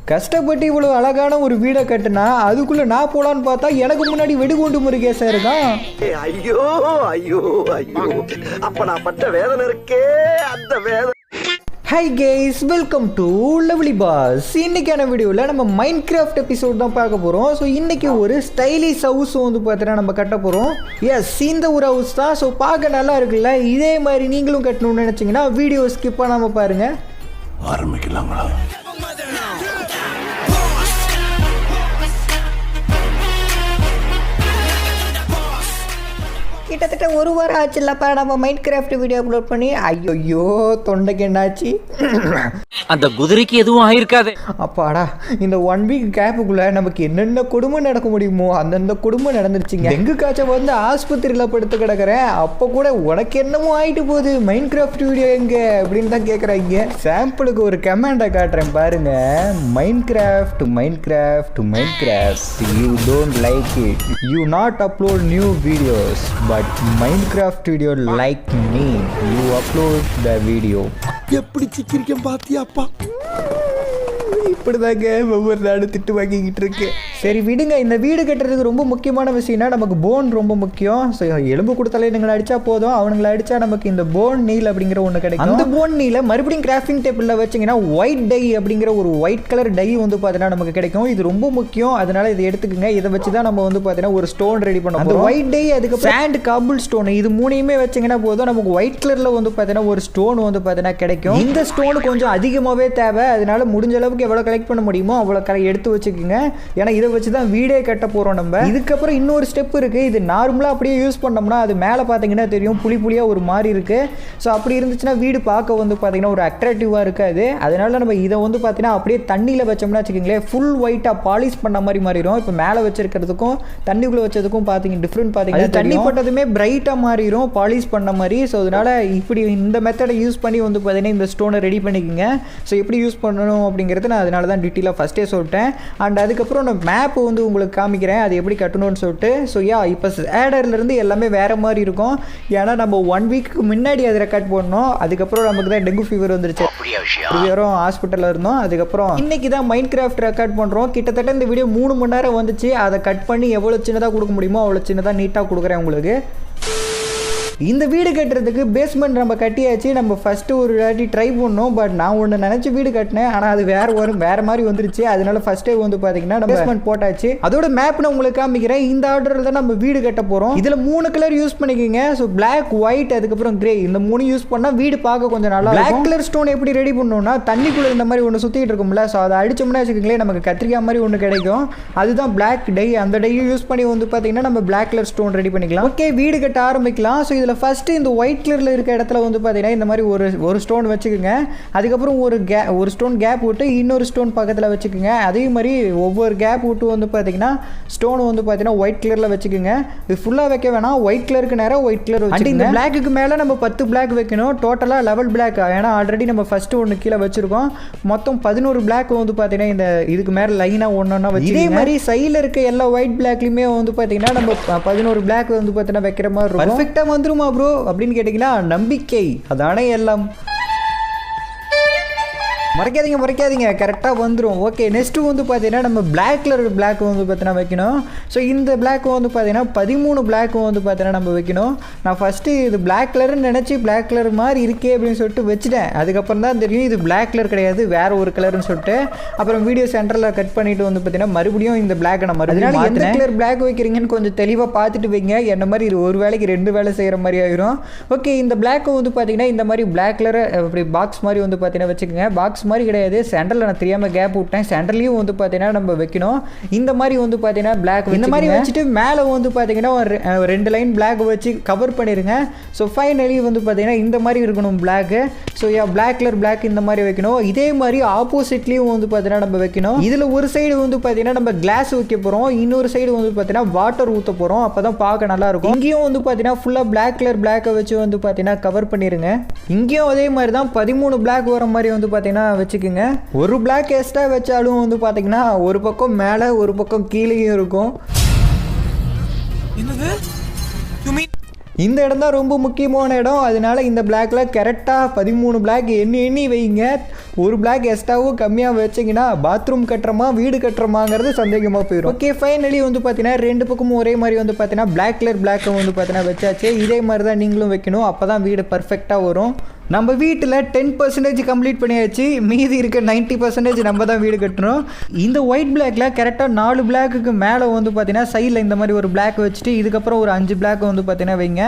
கஷ்டப்பட்டு இவ்வளோ அழகான ஒரு வீடை கட்டுனா அதுக்குள்ளே நான் போகலான்னு பார்த்தா எனக்கு முன்னாடி வெடிகுண்டு முருகேசா இருக்கான். ஐயோ ஐயோ ஐயோ, அப்ப நான் பட்ட வேதனை இருக்கே அந்த வேதனை. Hi guys, welcome to lovely pass. இன்னைக்கான வீடியோவில் நம்ம மைண்ட் கிராஃப்ட் எபிசோட் தான் பார்க்க போகிறோம். ஸோ இன்றைக்கி ஒரு ஸ்டைலிஷ் ஹவுஸ் வந்து பார்த்தீங்கன்னா நம்ம கட்ட போகிறோம். எஸ், இந்த ஒரு ஹவுஸ் தான். ஸோ பார்க்க நல்லா இருக்குல்ல. இதே மாதிரி நீங்களும் கட்டணும்னு நினச்சிங்கன்னா வீடியோ ஸ்கிப் பண்ணாமல் பாருங்கள். ஆரம்பிக்கலாங்களா? கிட்டத்தட்ட ஒரு வாரம் ஆச்சுல்லப்பா நம்ம மைண்ட் கிராஃப்ட் வீடியோ அப்லோட் பண்ணி. ஐயோ தொண்டைக்கு என்னாச்சு? அந்த குதிரைக்கு எதுவும் ஆயிருக்காது. அப்பாடா, இந்த 1 வீக் கேப்புக்குள்ளே நமக்கு என்னென்ன கொடுமை நடக்க முடியுமோ அந்தந்த கொடுமை நடந்துருச்சுங்க. டெங்கு காய்ச்சல் வந்து ஆஸ்பத்திரியில் படுத்து கிடக்கிறேன். அப்போ கூட உனக்கு என்னமோ ஆகிட்டு போகுது, மைண்ட் கிராஃப்ட் வீடியோ எங்கே அப்படின்னு தான் கேட்குறாங்க. சாம்பிளுக்கு ஒரு கமெண்டை காட்டுறேன் பாருங்க. Mind craft you don't like it, you not upload new videos, but Minecraft video like me, you upload the video. எப்படி சிக்கிரிக்கம் பாத்தியாப்பா? இப்படிதாங்க ஒவ்வொரு நாடு திட்டு வாங்கிக்கிட்டு இருக்கு. சரி விடுங்க, இந்த வீடு கட்டுறதுக்கு ரொம்ப முக்கியமான விஷயம்னா நமக்கு போன் ரொம்ப முக்கியம். ஸோ எலும்பு கொடுத்தாலே நீங்கள் அடித்தா போதும், அவனுங்களை அடித்தா நமக்கு இந்த போன் நீல் அப்படிங்கிற ஒன்று கிடைக்கும். அந்த போன் நீல மறுபடியும் கிராஃப்டிங் டேபிளில் வச்சிங்கன்னா ஒயிட் டை அப்படிங்கிற ஒரு ஒயிட் கலர் டை வந்து பார்த்தீங்கன்னா நமக்கு கிடைக்கும். இது ரொம்ப முக்கியம், அதனால இதை எடுத்துக்கோங்க. இதை வச்சு தான் நம்ம வந்து பார்த்தீங்கன்னா ஒரு ஸ்டோன் ரெடி பண்ணோம். அந்த ஒயிட் டை, அதுக்கு சாண்ட், காபிள் ஸ்டோன், இது மூணையுமே வச்சிங்கன்னா போதும் நமக்கு ஒயிட் கலரில் வந்து பார்த்தீங்கன்னா ஒரு ஸ்டோன் வந்து பார்த்தீங்கன்னா கிடைக்கும். இந்த ஸ்டோன் கொஞ்சம் அதிகமாகவே தேவை, அதனால முடிஞ்ச அளவுக்கு எவ்வளோ கலெக்ட் பண்ண முடியுமோ அவ்வளோ எடுத்து வச்சுக்கோங்க. ஏன்னா இதை வச்சு தான் வீடே கட்ட போகிறோம் நம்ம. இதுக்கப்புறம் இன்னொரு ஸ்டெப் இருக்குது. இது நார்மலாக அப்படியே யூஸ் பண்ணோம்னா அது மேலே பார்த்தீங்கன்னா தெரியும் புளியாக ஒரு மாதிரி இருக்குது. ஸோ அப்படி இருந்துச்சுன்னா வீடு பார்க்க வந்து பார்த்தீங்கன்னா ஒரு அட்ராக்டிவாக இருக்காது. அதனால நம்ம இதை வந்து பார்த்தீங்கன்னா அப்படியே தண்ணியில் வச்சோம்னா வச்சுக்கோங்களேன், ஃபுல் ஒயிட்டாக பாலிஷ் பண்ண மாதிரி மாறிடும். இப்போ மேலே வச்சிருக்கிறதுக்கும் தண்ணிக்குள்ளே வச்சதுக்கும் பார்த்தீங்க டிஃப்ரெண்ட் பார்த்தீங்கன்னா தண்ணி போட்டதுமே பிரைட்டாக மாறிடும் பாலிஷ் பண்ண மாதிரி. ஸோ அதனால் இப்படி இந்த மெத்தடை யூஸ் பண்ணி வந்து பார்த்தீங்கன்னா இந்த ஸ்டோனை ரெடி பண்ணிக்கோங்க. ஸோ எப்படி யூஸ் பண்ணணும் அப்படிங்கிறது நான் அதனால தான் டீட்டெயிலாக ஃபஸ்ட்டே சொல்லிட்டேன். அண்ட் அதுக்கப்புறம் நான் மேப் வந்து உங்களுக்கு காமிக்கிறேன் அது எப்படி கட்டணும்னு சொல்லிட்டு. ஸோ இப்போ ஆடர்லேருந்து எல்லாமே வேறு மாதிரி இருக்கும். ஏன்னா நம்ம 1 வீக்கு முன்னாடி அதை ரெக்கார்ட் பண்ணோம். அதுக்கப்புறம் நமக்கு தான் டெங்கு ஃபீவர் வந்துருச்சு. ஃபீவரும் ஹாஸ்பிட்டலில் இருந்தோம். அதுக்கப்புறம் இன்னைக்கு தான் மைண்ட் கிராஃப்ட் ரெக்கார்ட் பண்ணுறோம். கிட்டத்தட்ட இந்த வீடியோ 3 மணி நேரம் வந்துச்சு. அதை கட் பண்ணி எவ்வளோ சின்னதாக கொடுக்க முடியுமோ அவ்வளோ சின்னதாக நீட்டாக கொடுக்குறேன் உங்களுக்கு. இந்த வீடு கட்டுறதுக்கு பேஸ்மெண்ட் நம்ம கட்டியாச்சு. நம்ம ஃபஸ்ட்டு ஒரு வாட்டி ட்ரை பண்ணோம். பட் நான் ஒன்று நினச்சி வீடு கட்டினேன், ஆனால் அது வேறு மாதிரி வந்துருச்சு. அதனால ஃபஸ்ட்டே வந்து பார்த்தீங்கன்னா நம்ம பேஸ்மெண்ட் போட்டாச்சு. அதோட மேப் நான் உங்களுக்கு காமிக்கிறேன். இந்த ஆர்டரில் தான் நம்ம வீடு கட்ட போகிறோம். இதில் 3 கலர் யூஸ் பண்ணிக்கோங்க. ஸோ பிளாக், ஒயிட், அதுக்கப்புறம் கிரே, இந்த 3 யூஸ் பண்ணால் வீடு பார்க்க கொஞ்சம் நல்லா இருக்கும். பிளாக் கலர் ஸ்டோன் எப்படி ரெடி பண்ணணும்னா தண்ணிக்குள்ளே இந்த மாதிரி ஒன்று சுற்றிட்டு இருக்கும்ல, ஸோ அதை அடிச்சோம்னா வச்சுக்கோங்களேன் நமக்கு கத்திரிக்காய் மாதிரி ஒன்று கிடைக்கும். அதுதான் பிளாக் டை. அந்த டையும் யூஸ் பண்ணி வந்து பார்த்தீங்கன்னா நம்ம பிளாக் கலர் ஸ்டோன் ரெடி பண்ணிக்கலாம். ஓகே, வீடு கட்ட ஆரம்பிக்கலாம். ஸோ இதில் ஃபஸ்ட்டு இந்த ஒயிட் கலரில் இருக்க இடத்துல வந்து பார்த்தீங்கன்னா இந்த மாதிரி ஒரு ஸ்டோன் வச்சுக்கோங்க. அதுக்கப்புறம் ஒரு ஸ்டோன் கேப் விட்டு இன்னொரு ஸ்டோன் பக்கத்தில் வச்சுக்கோங்க. அதே மாதிரி ஒவ்வொரு கேப் விட்டு வந்து பார்த்தீங்கன்னா ஸ்டோன் வந்து பார்த்தீங்கன்னா ஒயிட் கலரில் வச்சுக்கோங்க. இது ஃபுல்லாக வைக்க வேணாம், ஒயிட் கலருக்கு நேரம் ஒயிட் கலர் வச்சு. இந்த பிளாக்கு மேலே நம்ம 10 பிளாக் வைக்கணும். டோட்டலாக 11 பிளாக். ஏன்னா ஆல்ரெடி நம்ம ஃபஸ்ட்டு ஒன்று கீழே வச்சுருக்கோம். மொத்தம் 11 பிளாக் வந்து பார்த்தீங்கன்னா இந்த இதுக்கு மேலே லைனாக ஒன்றா வச்சு. இதே மாதிரி சைடில் இருக்க எல்லா ஒயிட் பிளாக்லையுமே வந்து பார்த்தீங்கன்னா நம்ம 11 பிளாக் வந்து பார்த்தீங்கன்னா வைக்கிற மாதிரி இருக்கும். பர்ஃபெக்டாக வந்துருமா ப்ரோ அப்படின்னு கேட்டிங்கன்னா நம்பிக்கை அதானே எல்லாம். மறைக்காதீங்க, கரெக்டாக வந்துடும். ஓகே, நெக்ஸ்ட்டு வந்து பார்த்தீங்கன்னா நம்ம பிளாக் கலர் பிளாக் வந்து பார்த்தீங்கன்னா வைக்கணும். ஸோ இந்த பிளாக் வந்து பார்த்தீங்கன்னா 13 பிளாக் வந்து பார்த்தீங்கன்னா நம்ம வைக்கணும். நான் ஃபஸ்ட்டு இது பிளாக் கலர்னு நினச்சி பிளாக் கலர் மாதிரி இருக்கே அப்படின்னு சொல்லிட்டு வச்சுட்டேன். அதுக்கப்புறம் தான் தெரியும் இது பிளாக் கலர் கிடையாது, வேறு ஒரு கலர்னு சொல்லிட்டு. அப்புறம் வீடியோ சென்டரில் கட் பண்ணிவிட்டு வந்து பார்த்தீங்கன்னா மறுபடியும் இந்த பிளாக் நம்ம அதனால எந்த கலர் பிளாக் வைக்கிறீங்கன்னு கொஞ்சம் தெளிவாக பார்த்துட்டு வைங்க. என்ன மாதிரி இது ஒரு வேலைக்கு 2 வேலை செய்கிற மாதிரி ஆயிரும். ஓகே, இந்த பிளாக் வந்து பார்த்தீங்கன்னா இந்த மாதிரி பிளாக் கலர் அப்படி பாக்ஸ் மாதிரி வந்து பார்த்தீங்கன்னா வச்சுக்கோங்க. பாக்ஸ் மாதிரி கிடையாது, சென்டரில் நான் தெரியாமல் கேப் விட்டேன். சென்டர்லையும் வந்து பார்த்தீங்கன்னா நம்ம வைக்கணும். இந்த மாதிரி வந்து பார்த்தீங்கன்னா பிளாக் இந்த மாதிரி வச்சுட்டு மேலே வந்து பார்த்தீங்கன்னா 2 லைன் பிளாக் வச்சு கவர் பண்ணிடுங்க. ஸோ ஃபைனலி வந்து பார்த்தீங்கன்னா இந்த மாதிரி இருக்கணும் black. So black colour black இந்த மாதிரி வைக்கணும். இதே மாதிரி ஆப்போசிட்லேயும் வந்து பார்த்தீங்கன்னா நம்ம வைக்கணும். இதில் ஒரு சைடு வந்து பார்த்தீங்கன்னா நம்ம கிளாஸ் வைக்க போகிறோம், இன்னொரு சைடு வந்து பார்த்தீங்கன்னா வாட்டர் ஊற்ற போகிறோம். அப்போ தான் பார்க்க நல்லாயிருக்கும். இங்கேயும் வந்து பார்த்தீங்கன்னா ஃபுல்லாக பிளாக் கலர் பிளாக்கை வச்சு வந்து பார்த்தீங்கன்னா கவர் பண்ணிடுங்க. இங்கேயும் அதே மாதிரி தான் 13 பிளாக் வர மாதிரி வந்து பார்த்தீங்கன்னா வச்சுக்கோங்க. ஒரு பிளாக் எக்ஸ்ட்ரா வச்சாலும் வந்து பார்த்தீங்கன்னா ஒரு பக்கம் மேலே ஒரு பக்கம் கீழேயும் இருக்கும். இந்த இடம் தான் ரொம்ப முக்கியமான இடம். அதனால இந்த பிளாக்ல கரெக்டாக 13 பிளாக் எண்ணி வைங்க. ஒரு பிளாக் எக்ஸ்ட்ராவும் கம்மியாக வச்சிங்கன்னா பாத்ரூம் கட்டுறமா வீடு கட்டுறமாங்கிறது சந்தேகமாக போயிடும். ஓகே, ஃபைனலி வந்து பார்த்தீங்கன்னா 2 பக்கமும் ஒரே மாதிரி வந்து பார்த்தீங்கன்னா பிளாக் கலர் பிளாக்கை வந்து பார்த்தீங்கன்னா வச்சாச்சு. இதே மாதிரி தான் நீங்களும் வைக்கணும். அப்போ தான் வீடு பர்ஃபெக்டாக வரும். நம்ம வீட்டில் 10% கம்ப்ளீட் பண்ணியாச்சு. மீதி இருக்க 90% நம்ம தான் வீடு கட்டணும். இந்த ஒயிட் பிளாக்ல கரெக்டாக 4 பிளாக்குக்கு மேலே வந்து பார்த்தீங்கன்னா சைடில் இந்த மாதிரி ஒரு பிளாக் வச்சுட்டு இதுக்கப்புறம் ஒரு 5 பிளாக் வந்து பார்த்தீங்கன்னா வைங்க.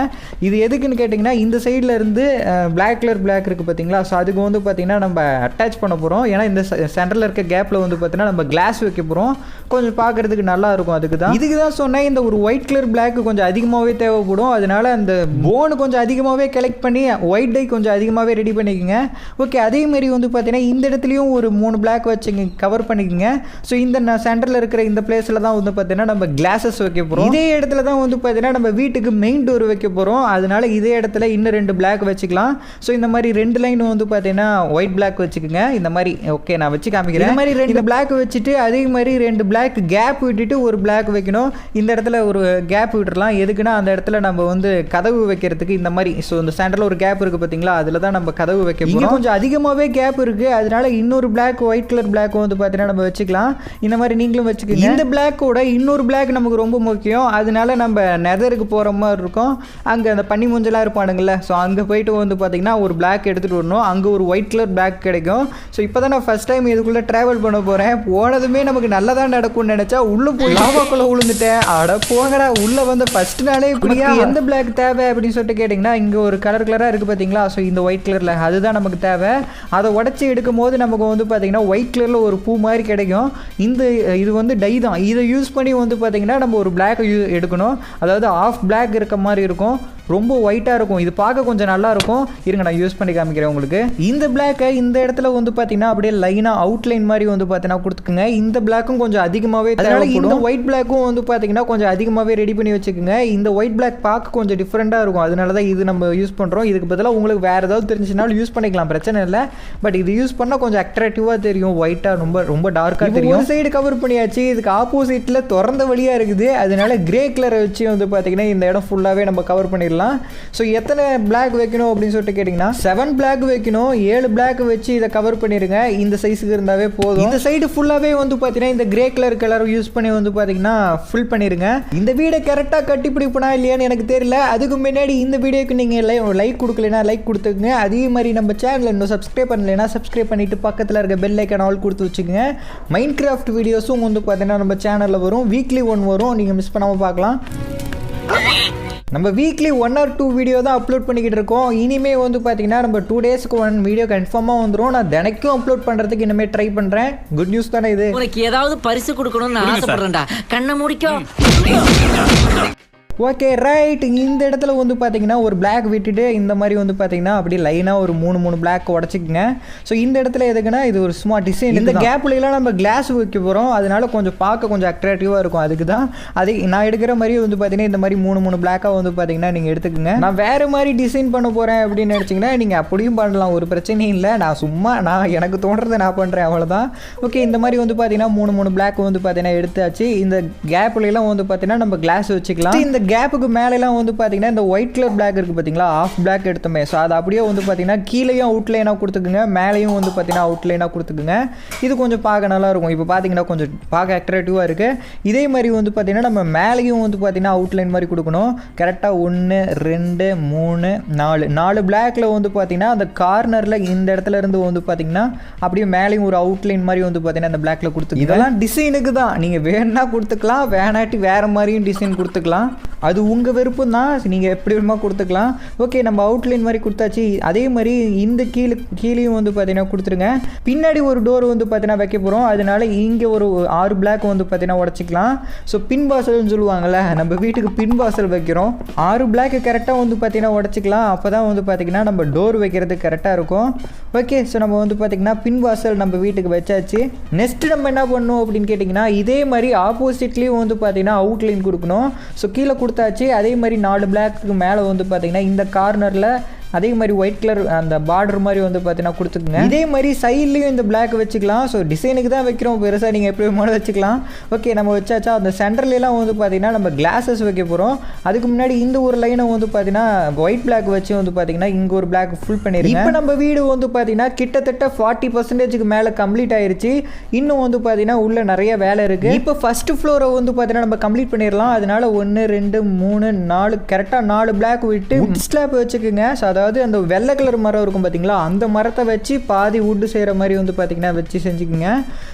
இது எதுக்குன்னு கேட்டிங்கன்னா இந்த சைடில் இருந்து பிளாக் கலர் பிளாக் இருக்குது பார்த்தீங்களா, ஸோ அதுக்கு வந்து பார்த்தீங்கன்னா நம்ம அட்டாச் பண்ண போகிறோம். ஏன்னா இந்த சென்டரில் இருக்க கேப்பில் வந்து பார்த்தீங்கன்னா நம்ம கிளாஸ் வைக்க போகிறோம். கொஞ்சம் பார்க்குறதுக்கு நல்லா இருக்கும். இதுக்கு தான் சொன்னேன் இந்த ஒரு ஒயிட் கலர் பிளாக் கொஞ்சம் அதிகமாகவே தேவைப்படும். அதனால அந்த போனு கொஞ்சம் அதிகமாகவே கலெக்ட் பண்ணி ஒயிட் டை கொஞ்சம் அதிகமாகவே ரெடி பண்ணிக்கோங்க. ஓகே, அதே மாதிரி வந்து பார்த்தீங்கன்னா இந்த இடத்துலையும் ஒரு 3 பிளாக் வச்சு கவர் பண்ணிக்கோங்க. ஸோ இந்த சென்டரில் இருக்கிற இந்த பிளேஸில் தான் வந்து பார்த்தீங்கன்னா நம்ம கிளாஸஸ் வைக்க போகிறோம். இதே இடத்துல தான் வந்து பார்த்தீங்கன்னா நம்ம வீட்டுக்கு மெயின் டோர் வைக்க போகிறோம். அதனால இதே இடத்துல இன்னும் 2 பிளாக் வச்சுக்கலாம். ஸோ இந்த மாதிரி 2 லைன் வந்து பார்த்தீங்கன்னா ஒயிட் பிளாக் வச்சுக்கோங்க. இந்த மாதிரி ஓகே, நான் வச்சு காமிக்கிறேன். இந்த மாதிரி 2 பிளாக் வச்சுட்டு அதே மாதிரி 2 பிளாக் கேப் விட்டுட்டு ஒரு பிளாக் வைக்கணும். இந்த இடத்துல ஒரு கேப் விட்டுறலாம். எதுக்குன்னா அந்த இடத்துல நம்ம வந்து கதவு வைக்கிறதுக்கு இந்த மாதிரி. ஸோ இந்த சென்டரில் ஒரு கேப் இருக்குது பார்த்தீங்களா, அதில் தான் நம்ம கதவு வைக்க போகிறோம். கொஞ்சம் அதிகமாகவே கேப் இருக்குது. அதனால இன்னொரு பிளாக் ஒயிட் கலர் பிளாக் வந்து பார்த்தீங்கன்னா நம்ம வச்சுக்கலாம். இந்த மாதிரி நீங்களும் வச்சுக்கோங்க. இந்த பிளாக்கோட இன்னொரு பிளாக் நமக்கு ரொம்ப முக்கியம். அதனால நம்ம நெதருக்கு போகிற மாதிரி இருக்கும். அங்கே அந்த பனி மூஞ்செல்லாம் இருப்பானுங்கள்ல, ஸோ அங்கே போயிட்டு வந்து பார்த்தீங்கன்னா ஒரு பிளாக் எடுத்துகிட்டு வரணும். அங்கே ஒரு ஒயிட் கலர் பிளாக் கிடைக்கும். ஸோ இப்போ தான் நான் ஃபஸ்ட் டைம் இதுக்குள்ளே ட்ராவல் பண்ண போகிறேன். போனதுமே நமக்கு நல்லதாக நடக்கும்னு நினச்சா உள்ளே போய் லாவாக்குள்ளே விழுந்துட்டேன். அட போங்கடா, உள்ளே வந்து ஃபஸ்ட் நாளே இப்படியா எந்த பிளாக் தேவை அப்படின்னு சொல்லிட்டு கேட்டிங்கன்னா இங்கே ஒரு கலராக இருக்குது பார்த்தீங்களா, ஸோ இந்த ஒயிட் கலரில் அதுதான் நமக்கு தேவை. அதை உடச்சி எடுக்கும் போது நமக்கு வந்து பார்த்தீங்கன்னா ஒயிட் கலரில் ஒரு பூ மாதிரி கிடைக்கும். இது வந்து டை தான். இதை யூஸ் பண்ணி வந்து பார்த்தீங்கன்னா நம்ம ஒரு பிளாக் எடுக்கணும். அதாவது ஆஃப் பிளாக் இருக்க மாதிரி இருக்கும். ரொம்ப ஒயிட்டாக இருக்கும். இது பார்க்க கொஞ்சம் நல்லா இருக்கும். இருங்க, நான் யூஸ் பண்ணி காமிக்கிறேன் உங்களுக்கு. இந்த பிளாக்கை இந்த இடத்துல வந்து பார்த்தீங்கன்னா அப்படியே லைனாக அவுட்லைன் மாதிரி வந்து பார்த்தீங்கன்னா கொடுத்துக்குங்க. இந்த பிளாக்கும் கொஞ்சம் அதிகமாகவே, அதனால இந்த ஒயிட் பிளாக்கும் வந்து பார்த்தீங்கன்னா கொஞ்சம் அதிகமாகவே ரெடி பண்ணி வச்சுக்கோங்க. இந்த ஒயிட் பிளாக் பார்க்க கொஞ்சம் டிஃப்ரெண்ட்டாக இருக்கும். அதனால தான் இது நம்ம யூஸ் பண்ணுறோம். இதுக்கு பதிலாக உங்களுக்கு வேறு ஏதாவது தெரிஞ்சுனாலும் யூஸ் பண்ணிக்கலாம், பிரச்சனை இல்லை. பட் இது யூஸ் பண்ணால் கொஞ்சம் அட்ராக்டிவாக தெரியும். ஒயிட்டாக ரொம்ப ரொம்ப டார்க்காக தெரியும். ஒரு சைடு கவர் பண்ணியாச்சு. இதுக்கு ஆப்போசிட்டில் திறந்த வழியாக இருக்குது. அதனால கிரே கலரை வச்சு வந்து பார்த்தீங்கன்னா இந்த இடம் ஃபுல்லாகவே நம்ம கவர் பண்ணிடலாம். ஸோ எத்தனை பிளாக் வைக்கணும் அப்படின்னு சொல்லிட்டு கேட்டிங்கன்னா 7 பிளாக் வைக்கணும். 7 பிளாக் வச்சு இதை கவர் பண்ணிடுங்க. இந்த சைஸுக்கு இருந்தாவே போதும். இந்த சைடு ஃபுல்லாகவே வந்து பார்த்தீங்கன்னா இந்த கிரே கலர் யூஸ் பண்ணி வந்து பார்த்தீங்கன்னா ஃபுல் பண்ணிடுங்க. இந்த வீடை கரெக்டாக கட்டி பிடிப்பனா இல்லையான்னு எனக்கு தெரியல. அதுக்கு முன்னாடி இந்த வீடியோக்கு நீங்கள் லைக் கொடுக்கலனா லைக் கொடுத்துக்குங்க. அதே மாதிரி நம்ம சேனலை இன்னும் சப்ஸ்கிரைப் பண்ணலைன்னா சப்ஸ்கிரைப் பண்ணிவிட்டு பக்கத்தில் இருக்க பெல் ஐக்கான் ஆல் கொடுத்து வச்சுக்கோங்க. மைண்ட் கிராஃப்ட் வீடியோஸும் வந்து பார்த்தீங்கன்னா நம்ம சேனலில் வரும். வீக்லி 1 வரும். நீங்கள் மிஸ் பண்ணாமல் பார்க்கலாம். நம்ம வீக்லி 1 or 2 வீடியோ தான் அப்லோட் பண்ணிக்கிட்டு இருக்கோம். இனிமே வந்து பார்த்தீங்கன்னா நம்ம 2 டேஸ்க்கு 1 வீடியோ கன்ஃபார்மாக வந்துடும். நான் தினைக்கும் அப்லோட் பண்ணுறதுக்கு இனிமேல் ட்ரை பண்ணுறேன். குட் நியூஸ் தானே இது? உனக்கு ஏதாவது பரிசு கொடுக்கணும்னு ஆசைப்படுறேன்டா. கண்ணை முடிக்கும். Okay right. இந்த இடத்துல வந்து பார்த்தீங்கன்னா ஒரு பிளாக் விட்டுட்டு இந்த மாதிரி வந்து பார்த்தீங்கன்னா அப்படியே லைனாக ஒரு 3 பிளாக் உடச்சிக்கங்க. ஸோ இந்த இடத்துல எதுக்குன்னா இது ஒரு சும்மா டிசைன். இந்த கேப்லாம் நம்ம கிளாஸ் வைக்க போகிறோம். அதனால கொஞ்சம் பார்க்க கொஞ்சம் அட்ராக்டிவாக இருக்கும். அதுக்கு தான் அதே நான் எடுக்கிற மாதிரி வந்து பார்த்தீங்கன்னா இந்த மாதிரி 3 பிளாக்காக வந்து பார்த்தீங்கன்னா நீங்கள் எடுத்துக்கோங்க. நான் வேறு மாதிரி டிசைன் பண்ண போகிறேன் அப்படின்னு நினச்சிங்கன்னா நீங்கள் அப்படியும் பண்ணலாம், ஒரு பிரச்சனையும் இல்லை. நான் எனக்கு தோன்றதை நான் பண்ணுறேன், அவ்வளோதான். ஓகே, இந்த மாதிரி வந்து பார்த்தீங்கன்னா 3 பிளாக் வந்து பார்த்தீங்கன்னா எடுத்தாச்சு. இந்த கேப்லாம் வந்து பார்த்தீங்கன்னா நம்ம கிளாஸ் வச்சுக்கலாம். இந்த கேப்புக்கு மேலெல்லாம் வந்து பார்த்தீங்கன்னா இந்த ஒயிட் கலர் பிளாக் இருக்குது பார்த்தீங்களா, ஆஃப் பிளாக் எடுத்தோமே. ஸோ அது அப்படியே வந்து பார்த்தீங்கன்னா கீழேயும் அவுட்லைனாக கொடுத்துக்குங்க, மேலேயும் வந்து பார்த்தீங்கன்னா அவுட்லைனாக கொடுத்துக்குங்க. இது கொஞ்சம் பார்க்க நல்லாயிருக்கும். இப்போ பார்த்தீங்கன்னா கொஞ்சம் பார்க்க அட்ராக்டிவாக இருக்குது. இதே மாதிரி வந்து பார்த்தீங்கன்னா நம்ம மேலேயும் வந்து பார்த்தீங்கன்னா அவுட்லைன் மாதிரி கொடுக்கணும். கரெக்டாக 1 2 3 4 பிளாக்கில் வந்து பார்த்தீங்கன்னா அந்த கார்னரில் இந்த இடத்துல இருந்து வந்து பார்த்தீங்கன்னா அப்படியே மேலேயும் ஒரு அவுட்லைன் மாதிரி வந்து பார்த்தீங்கன்னா அந்த பிளாக்ல கொடுத்து. இதெல்லாம் டிசைனுக்கு தான். நீங்கள் வேணுன்னா கொடுத்துக்கலாம், வேணாட்டி வேறு மாதிரியும் டிசைன் கொடுத்துக்கலாம். அது உங்கள் விருப்பம் தான். நீங்கள் எப்படி வேணுமா கொடுத்துக்கலாம். ஓகே, நம்ம அவுட்லைன் மாதிரி கொடுத்தாச்சு. அதே மாதிரி இந்த கீழேயும் வந்து பார்த்தீங்கன்னா கொடுத்துருங்க. பின்னாடி ஒரு டோர் வந்து பார்த்தீங்கன்னா வைக்க போகிறோம். அதனால இங்கே ஒரு 6 பிளாக் வந்து பார்த்தீங்கன்னா உடச்சிக்கலாம். ஸோ பின் வாசல்னு சொல்லுவாங்கள்ல, நம்ம வீட்டுக்கு பின் வாசல் வைக்கிறோம். 6 பிளாக்கு கரெக்டாக வந்து பார்த்தீங்கன்னா உடச்சிக்கலாம். அப்போ தான் வந்து பார்த்தீங்கன்னா நம்ம டோர் வைக்கிறதுக்கு கரெக்டாக இருக்கும். ஓகே, ஸோ நம்ம வந்து பார்த்தீங்கன்னா பின் வாசல் நம்ம வீட்டுக்கு வச்சாச்சு. நெக்ஸ்ட்டு நம்ம என்ன பண்ணணும் அப்படின்னு கேட்டிங்கன்னா இதே மாதிரி ஆப்போசிட்லேயும் வந்து பார்த்தீங்கன்னா அவுட்லைன் கொடுக்கணும். ஸோ கீழே கொடுத்தாச்சு. அதே மாதிரி 4 பிளாக்கு மேலே வந்து பார்த்தீங்கன்னா இந்த கார்னரில் அதே மாதிரி ஒயிட் கலர் அந்த பார்டர் மாதிரி வந்து பார்த்தீங்கன்னா கொடுத்துக்குங்க. இதே மாதிரி சைட்லேயும் இந்த பிளாக் வச்சுக்கலாம். ஸோ டிசைனுக்கு தான் வைக்கிறோம், பெருசாக நீங்கள் எப்படி வேணாலும் வச்சுக்கலாம். ஓகே, நம்ம வச்சாச்சா. அந்த சென்டர்லாம் வந்து பார்த்தீங்கன்னா நம்ம கிளாஸஸ் வைக்க போகிறோம். அதுக்கு முன்னாடி இந்த ஒரு லைனை வந்து பார்த்தீங்கன்னா ஒயிட் பிளாக் வச்சு வந்து பார்த்தீங்கன்னா இங்கே ஒரு பிளாக் ஃபுல் பண்ணிடுங்க. இப்போ நம்ம வீடு வந்து பார்த்தீங்கன்னா கிட்டத்தட்ட 40% மேலே கம்ப்ளீட் ஆயிருச்சு. இன்னும் வந்து பார்த்தீங்கன்னா உள்ள நிறைய வேலை இருக்குது. இப்போ ஃபர்ஸ்ட் ஃப்ளோரை வந்து பார்த்தீங்கன்னா நம்ம கம்ப்ளீட் பண்ணிடலாம். அதனால 1 2 3 4 கரெக்டாக 4 பிளாக் விட்டு வுட் ஸ்லாப் வச்சுக்கோங்க. ஸோ அதாவது அந்த வெள்ளை கலர் மரம் இருக்கும் பார்த்தீங்களா, அந்த மரத்தை வச்சு பாதி வுட்டு செய்கிற மாதிரி வந்து பார்த்தீங்கன்னா வச்சு செஞ்சுக்கோங்க.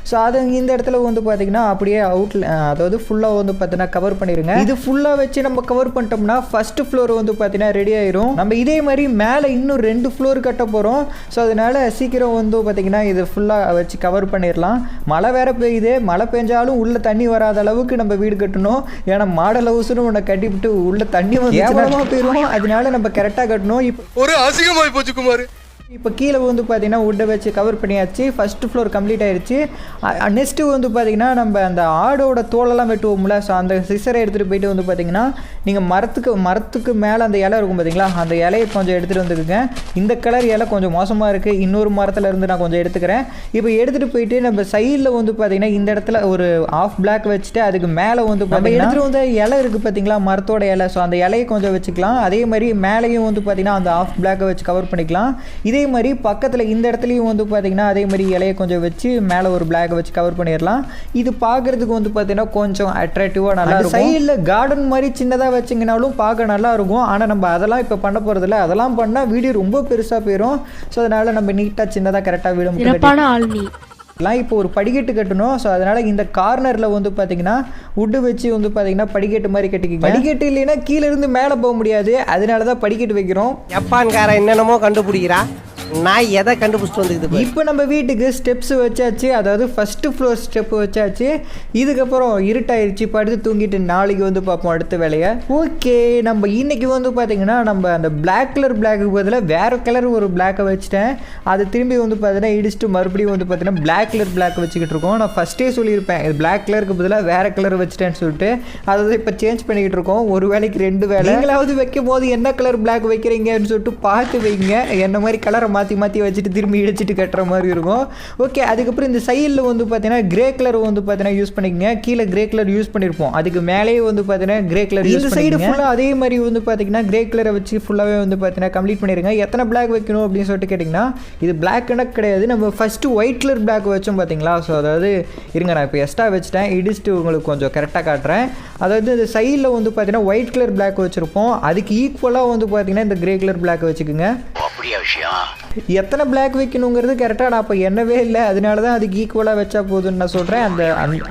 ஸோ அது இந்த இடத்துல வந்து பார்த்தீங்கன்னா அப்படியே அவுட்ல அதாவது ஃபுல்லாக வந்து பார்த்தீங்கன்னா கவர் பண்ணிடுங்க. இது ஃபுல்லாக வச்சு நம்ம கவர் பண்ணிட்டோம்னா ஃபர்ஸ்ட் ஃப்ளோர் வந்து பார்த்தீங்கன்னா ரெடி ஆயிரும். நம்ம இதே மாதிரி மேலே இன்னும் 2 ஃப்ளோர் கட்ட போகிறோம். ஸோ அதனால சீக்கிரம் வந்து பார்த்தீங்கன்னா இது ஃபுல்லாக வச்சு கவர் பண்ணிடலாம். மழை வேற பெய்யுது, மழை பெஞ்சாலும் உள்ள தண்ணி வராத அளவுக்கு நம்ம வீடு கட்டணும். ஏன்னா மாடல் ஹவுஸ்னு ஒன்று கட்டிவிட்டு உள்ள தண்ணி வந்து ஏவலமாக போயிடும். அதனால நம்ம கரெக்டாக கட்டணும். இப்போ ஒரு அசிங்கமாய் போச்சு குமார். இப்போ கீழே வந்து பார்த்தீங்கன்னா வுட்டை வச்சு கவர் பண்ணியாச்சு. ஃபஸ்ட்டு ஃப்ளோர் கம்ப்ளீட் ஆயிடுச்சு. நெக்ஸ்ட்டு வந்து பார்த்தீங்கன்னா நம்ம அந்த ஆடோட தோலெல்லாம் வெட்டுவோம்ல, ஸோ அந்த சிசரை எடுத்துகிட்டு போயிட்டு வந்து பார்த்தீங்கன்னா நீங்கள் மரத்துக்கு மேலே அந்த இலை இருக்கும் பார்த்தீங்களா, அந்த இலையை கொஞ்சம் எடுத்துகிட்டு வந்துக்குங்க. இந்த கலர் இலை கொஞ்சம் மோசமாக இருக்குது, இன்னொரு மரத்தில் இருந்து நான் கொஞ்சம் எடுத்துக்கிறேன். இப்போ எடுத்துகிட்டு போயிட்டு நம்ம சைடில் வந்து பார்த்தீங்கன்னா இந்த இடத்துல ஒரு ஆஃப் பிளாக் வச்சுட்டு அதுக்கு மேலே வந்து நம்ம எடுத்துகிட்டு வந்து இலை இருக்குது பார்த்தீங்களா, மரத்தோட இலை, ஸோ அந்த இலையை கொஞ்சம் வச்சுக்கலாம். அதே மாதிரி மேலேயும் வந்து பார்த்தீங்கன்னா அந்த ஆஃப் பிளாக்கை வச்சு கவர் பண்ணிக்கலாம். இதே மாதிரி பக்கத்தில் இந்த இடத்துலையும் வந்து பார்த்தீங்கன்னா அதே மாதிரி இலையை கொஞ்சம் வச்சு மேலே ஒரு பிளாக் வச்சு கவர் பண்ணிடலாம். இது பார்க்குறதுக்கு வந்து பார்த்தீங்கன்னா கொஞ்சம் அட்ராக்டிவாக நல்லா இருக்கும். சைடில் கார்டன் மாதிரி சின்னதாக வச்சிங்கனாலும் பார்க்க நல்லா இருக்கும். ஆனால் நம்ம அதெல்லாம் இப்போ பண்ண போகிறதில்ல. அதெல்லாம் பண்ணால் வீடியோ ரொம்ப பெருசாக போயிடும். ஸோ அதனால் நம்ம நீட்டாக சின்னதாக கரெக்டாக வீடு இப்போ ஒரு படிக்கட்டு கட்டணும். ஸோ அதனால் இந்த கார்னரில் வந்து பார்த்தீங்கன்னா வுட்டு வச்சு வந்து பார்த்தீங்கன்னா படிக்கட்டு மாதிரி கட்டிக்கிங்க. படிக்கட்டு இல்லைன்னா கீழே இருந்து மேலே போக முடியாது, அதனால தான் படிக்கட்டு வைக்கிறோம். ஜப்பான்காரன் என்னென்னமோ கண்டுபிடிக்கிறா, நான் எதை கண்டுபிடிச்சிட்டு வந்துக்குது. இப்போ நம்ம வீட்டுக்கு ஸ்டெப்ஸ் வச்சாச்சு, அதாவது ஃபஸ்ட்டு ஃப்ளோர் ஸ்டெப் வச்சாச்சு. இதுக்கப்புறம் இருட்டாயிருச்சு, படுத்து தூங்கிட்டு நாளைக்கு வந்து பார்ப்போம் அடுத்த வேலையை. ஓகே, நம்ம இன்னைக்கு வந்து பார்த்தீங்கன்னா நம்ம அந்த பிளாக் கலர் பிளாக்கு பதிலாக வேறு கலர் ஒரு பிளாக்கை வச்சுட்டேன். அது திரும்பி வந்து பார்த்தீங்கன்னா இடிச்சுட்டு மறுபடியும் வந்து பார்த்தீங்கன்னா பிளாக் கலர் பிளாக் வச்சுக்கிட்டு இருக்கோம். நான் ஃபஸ்ட்டே சொல்லியிருப்பேன் இது பிளாக் கலருக்கு பதிலாக வேறு கலர் வச்சுட்டேன்னு சொல்லிட்டு. அதாவது இப்போ சேஞ்ச் பண்ணிக்கிட்டு இருக்கோம். ஒரு வேலைக்கு 2 வேலை. நீங்களாவது வைக்கும் போது என்ன கலர் பிளாக் வைக்கிறீங்கன்னு சொல்லிட்டு பார்த்து வைங்க. என்ன மாதிரி கலரை மாற்றி வச்சுட்டு திரும்பி இடிச்சிட்டு கட்டுற மாதிரி இருக்கும். ஓகே, அதுக்கப்புறம் இந்த சைடில் வந்து பார்த்தீங்கன்னா கிரே கலர் வந்து பார்த்தீங்கன்னா யூஸ் பண்ணிக்கங்க. கீழே கிரே கலர் யூஸ் பண்ணியிருப்போம், அதுக்கு மேலேயே வந்து பார்த்தீங்கன்னா கிரே கலர். இந்த சைடு ஃபுல்லாக அதே மாதிரி வந்து பார்த்தீங்கன்னா கிரே கலரை வச்சு ஃபுல்லாகவே வந்து பார்த்தீங்கன்னா கம்ப்ளீட் பண்ணிடுங்க. எத்தனை பிளாக் வைக்கணும் அப்படின்னு சொல்லிட்டு கேட்டிங்கன்னா இது பிளாக் கணக்கு கிடையாது. நம்ம ஃபஸ்ட்டு ஒயிட் கலர் பிளாக் வச்சோம் பார்த்தீங்களா. ஸோ அதாவது இருங்க, நான் இப்போ எக்ஸ்ட்ரா வச்சுட்டேன், இடிச்சுட்டு உங்களுக்கு கொஞ்சம் கரெக்டாக காட்டுறேன். அதாவது இந்த சைடில் வந்து பார்த்தீங்கன்னா ஒயிட் கலர் பிளாக் வச்சுருப்போம், அதுக்கு ஈக்குவலாக வந்து பார்த்தீங்கன்னா இந்த கிரே கலர் பிளாக் வச்சுக்கோங்க. எத்தனை பிளாக் வைக்கணுங்கிறது கரெக்டாக நான் இப்போ எண்ணவே இல்லை, அதனால தான் அதுக்கு ஈக்குவலாக வச்சா போதும்னு நான் சொல்கிறேன்.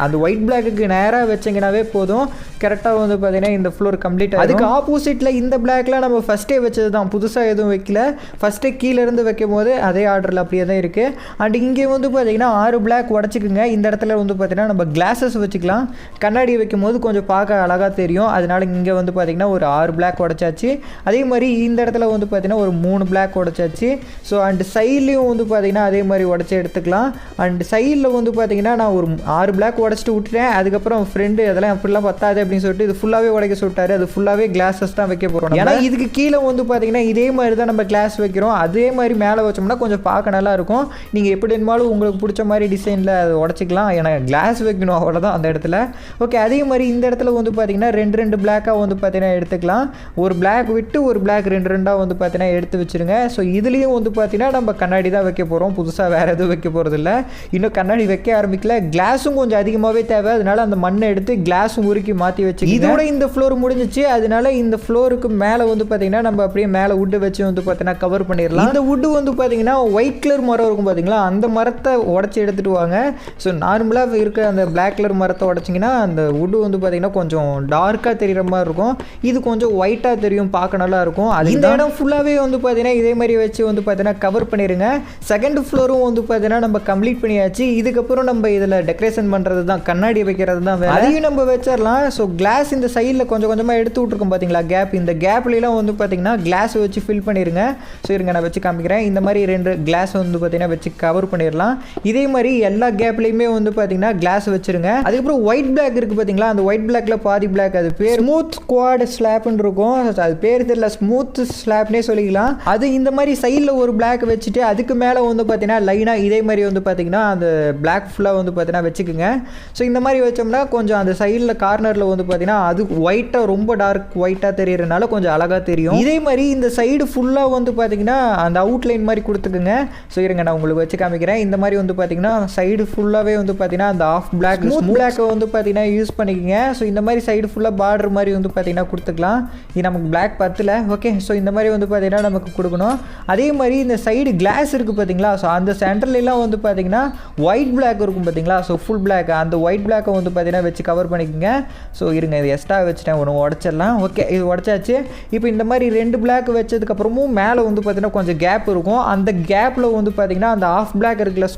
அந்த ஒயிட் பிளாக்குக்கு நேராக வச்சிங்கனாவே போதும், கரெக்டாக வந்து பார்த்தீங்கன்னா இந்த ஃப்ளோர் கம்ப்ளீட். அதுக்கு ஆப்போசிட்டில் இந்த பிளாக்லாம் நம்ம ஃபஸ்ட்டே வச்சது தான், புதுசாக எதுவும் வைக்கல. ஃபஸ்ட்டே கீழேருந்து வைக்கும் போது அதே ஆர்டரில் அப்படியே தான் இருக்குது. அண்ட் இங்கே வந்து பார்த்தீங்கன்னா 6 பிளாக் உடச்சிக்குங்க. இந்த இடத்துல வந்து பார்த்தீங்கன்னா நம்ம கிளாஸஸ் வச்சுக்கலாம். கண்ணாடி வைக்கும் போது கொஞ்சம் பார்க்க அழகாக தெரியும், அதனால இங்கே வந்து பார்த்தீங்கன்னா ஒரு 6 பிளாக் உடச்சாச்சு. அதே மாதிரி இந்த இடத்துல வந்து பார்த்தீங்கன்னா ஒரு 3 பிளாக் உடச்சாச்சு. ஸோ அண்ட் சைட்லேயும் வந்து பார்த்தீங்கன்னா அதே மாதிரி உடச்சி எடுத்துக்கலாம். அண்ட் சைடில் வந்து பார்த்தீங்கன்னா நான் ஒரு 6 பிளாக் உடச்சிட்டு விட்டுட்டேன். அதுக்கப்புறம் ஃப்ரெண்டு அதெல்லாம் அப்படிலாம் பத்தாது அப்படின்னு சொல்லிட்டு இது ஃபுல்லாகவே உடைக்க சொல்லிட்டாரு. அது ஃபுல்லாகவே கிளாஸஸ் தான் வைக்க போகிறோம். ஏன்னா இதுக்கு கீழே வந்து பார்த்தீங்கன்னா இதே மாதிரி தான் நம்ம கிளாஸ் வைக்கிறோம். அதே மாதிரி மேலே வச்சோம்னா கொஞ்சம் பார்க்க நல்லா இருக்கும். நீங்கள் எப்படி இருந்தாலும் உங்களுக்கு பிடிச்ச மாதிரி டிசைனில் அதை உடச்சிக்கலாம். ஏன்னா கிளாஸ் வைக்கணும், அவ்வளோதான் அந்த இடத்துல. ஓகே, அதே மாதிரி இந்த இடத்துல வந்து பார்த்தீங்கன்னா 2 பிளாக்காக வந்து பார்த்தீங்கன்னா எடுத்துக்கலாம். ஒரு பிளாக் விட்டு ஒரு பிளாக் 2 வந்து பார்த்தீங்கன்னா எடுத்து வச்சுருங்க. ஸோ இதுலேயும் வந்து பார்த்தீங்கன்னா நம்ம கண்ணாடி தான் வைக்க போகிறோம், புதுசாக வேறு எதுவும் வைக்க போகிறதில்ல. இன்னும் கண்ணாடி வைக்க ஆரம்பிக்கல. கிளாஸும் கொஞ்சம் அதிகமாகவே தேவை, அதனால அந்த மண்ணை எடுத்து கிளாஸும் உருக்கி மாற்றி வச்சு இதோட இந்த ஃப்ளோர் முடிஞ்சிச்சு. அதனால இந்த ஃப்ளோருக்கு மேலே வந்து பார்த்தீங்கன்னா நம்ம அப்படியே மேலே வுட்டு வச்சு வந்து பார்த்தீங்கன்னா கவர் பண்ணிடலாம். இந்த வுட்டு வந்து பார்த்தீங்கன்னா ஒயிட் கலர் மரம் இருக்கும் பார்த்தீங்களா, அந்த மரத்தை உடச்சி எடுத்துகிட்டு வாங்க. ஸோ நார்மலாக இருக்க அந்த பிளாக் கலர் மரத்தை உடச்சிங்கன்னா அந்த வுட்டு வந்து பார்த்தீங்கன்னா கொஞ்சம் டார்க்காக தெரிகிற மாதிரி இருக்கும். இது கொஞ்சம் ஒயிட்டாக தெரியும், பார்க்க நல்லா இருக்கும். அது இந்த இடம் ஃபுல்லாகவே வந்து பார்த்தீங்கன்னா இதே மாதிரி வச்சு வந்து பார்த்தீங்கன்னா பார்த்தீங்கன்னா கவர் பண்ணிடுங்க. செகண்ட் ஃப்ளோரும் வந்து பார்த்தீங்கன்னா நம்ம கம்ப்ளீட் பண்ணியாச்சு. இதுக்கப்புறம் நம்ம இதில் டெக்கரேஷன் பண்ணுறது தான், கண்ணாடி வைக்கிறது தான் வேலை. அதையும் நம்ம வச்சிடலாம். ஸோ கிளாஸ் இந்த சைடில் கொஞ்சம் கொஞ்சமாக எடுத்து விட்ருக்கோம் பார்த்தீங்களா கேப், இந்த கேப்லாம் வந்து பார்த்தீங்கன்னா கிளாஸ் வச்சு ஃபில் பண்ணிடுங்க. ஸோ இருங்க நான் வச்சு காமிக்கிறேன். இந்த மாதிரி 2 கிளாஸ் வந்து பார்த்தீங்கன்னா வச்சு கவர் பண்ணிடலாம். இதே மாதிரி எல்லா கேப்லேயுமே வந்து பார்த்தீங்கன்னா கிளாஸ் வச்சுருங்க. அதுக்கப்புறம் ஒயிட் பிளாக் இருக்குது பார்த்தீங்களா, அந்த ஒயிட் பிளாக்ல பாதி பிளாக், அது பேர் ஸ்மூத் ஸ்குவாட் ஸ்லாப்னு இருக்கும். அது பேர் தெரியல, ஸ்மூத் ஸ்லாப்னே சொல்லிக்கலாம். அது இந்த மாதிரி சைடில் ஒரு பிளாக் வச்சுட்டு அதுக்கு மேலே வந்து பார்த்தீங்கன்னா லைனாக இதே மாதிரி வந்து பார்த்தீங்கன்னா அந்த பிளாக் ஃபுல்லாக வந்து பார்த்தீங்கன்னா வச்சுக்குங்க. ஸோ இந்த மாதிரி வச்சோம்னா கொஞ்சம் அந்த சைடில் கார்னரில் வந்து பார்த்தீங்கன்னா அது ஒயிட்டாக ரொம்ப டார்க் ஒயிட்டாக தெரியறதுனால கொஞ்சம் அழகாக தெரியும். இதே மாதிரி இந்த சைடு ஃபுல்லாக வந்து பார்த்தீங்கன்னா அந்த அவுட்லைன் மாதிரி கொடுத்துக்குங்க. ஸோ இருங்க நான் உங்களுக்கு வச்சு காமிக்கிறேன். இந்த மாதிரி வந்து பார்த்தீங்கன்னா சைடு ஃபுல்லாகவே வந்து பார்த்தீங்கன்னா அந்த ஆஃப் பிளாக் பிளாக்கை வந்து பார்த்தீங்கன்னா யூஸ் பண்ணிக்கோங்க. ஸோ இந்த மாதிரி சைடு ஃபுல்லாக பார்டர் மாதிரி வந்து பார்த்தீங்கன்னா கொடுத்துக்கலாம். இது நமக்கு பிளாக் பத்தில். ஓகே, ஸோ இந்த மாதிரி வந்து பார்த்தீங்கன்னா நமக்கு கொடுக்கணும். அதே மாதிரி இந்த சைடு கிளாஸ் இருக்குது பார்த்தீங்களா, ஸோ அந்த சென்டர்லாம் வந்து பார்த்தீங்கன்னா ஒயிட் பிளாக் இருக்கும் பார்த்தீங்களா, ஸோ ஃபுல் பிளாக், அந்த ஒயிட் பிளாக்கை வந்து பார்த்தீங்கன்னா வச்சு கவர் பண்ணிக்கோங்க. ஸோ இருங்க இது எக்ஸ்ட்ரா வச்சுட்டேன், ஒன்று உடச்சிடலாம். ஓகே, இது உடச்சாச்சு. இப்போ இந்த மாதிரி 2 பிளாக் வச்சதுக்கப்புறமும் மேலே வந்து பார்த்தீங்கன்னா கொஞ்சம் கேப் இருக்கும். அந்த கேப்பில் வந்து பார்த்தீங்கன்னா அந்த ஆஃப் பிளாக் இருக்குல்ல,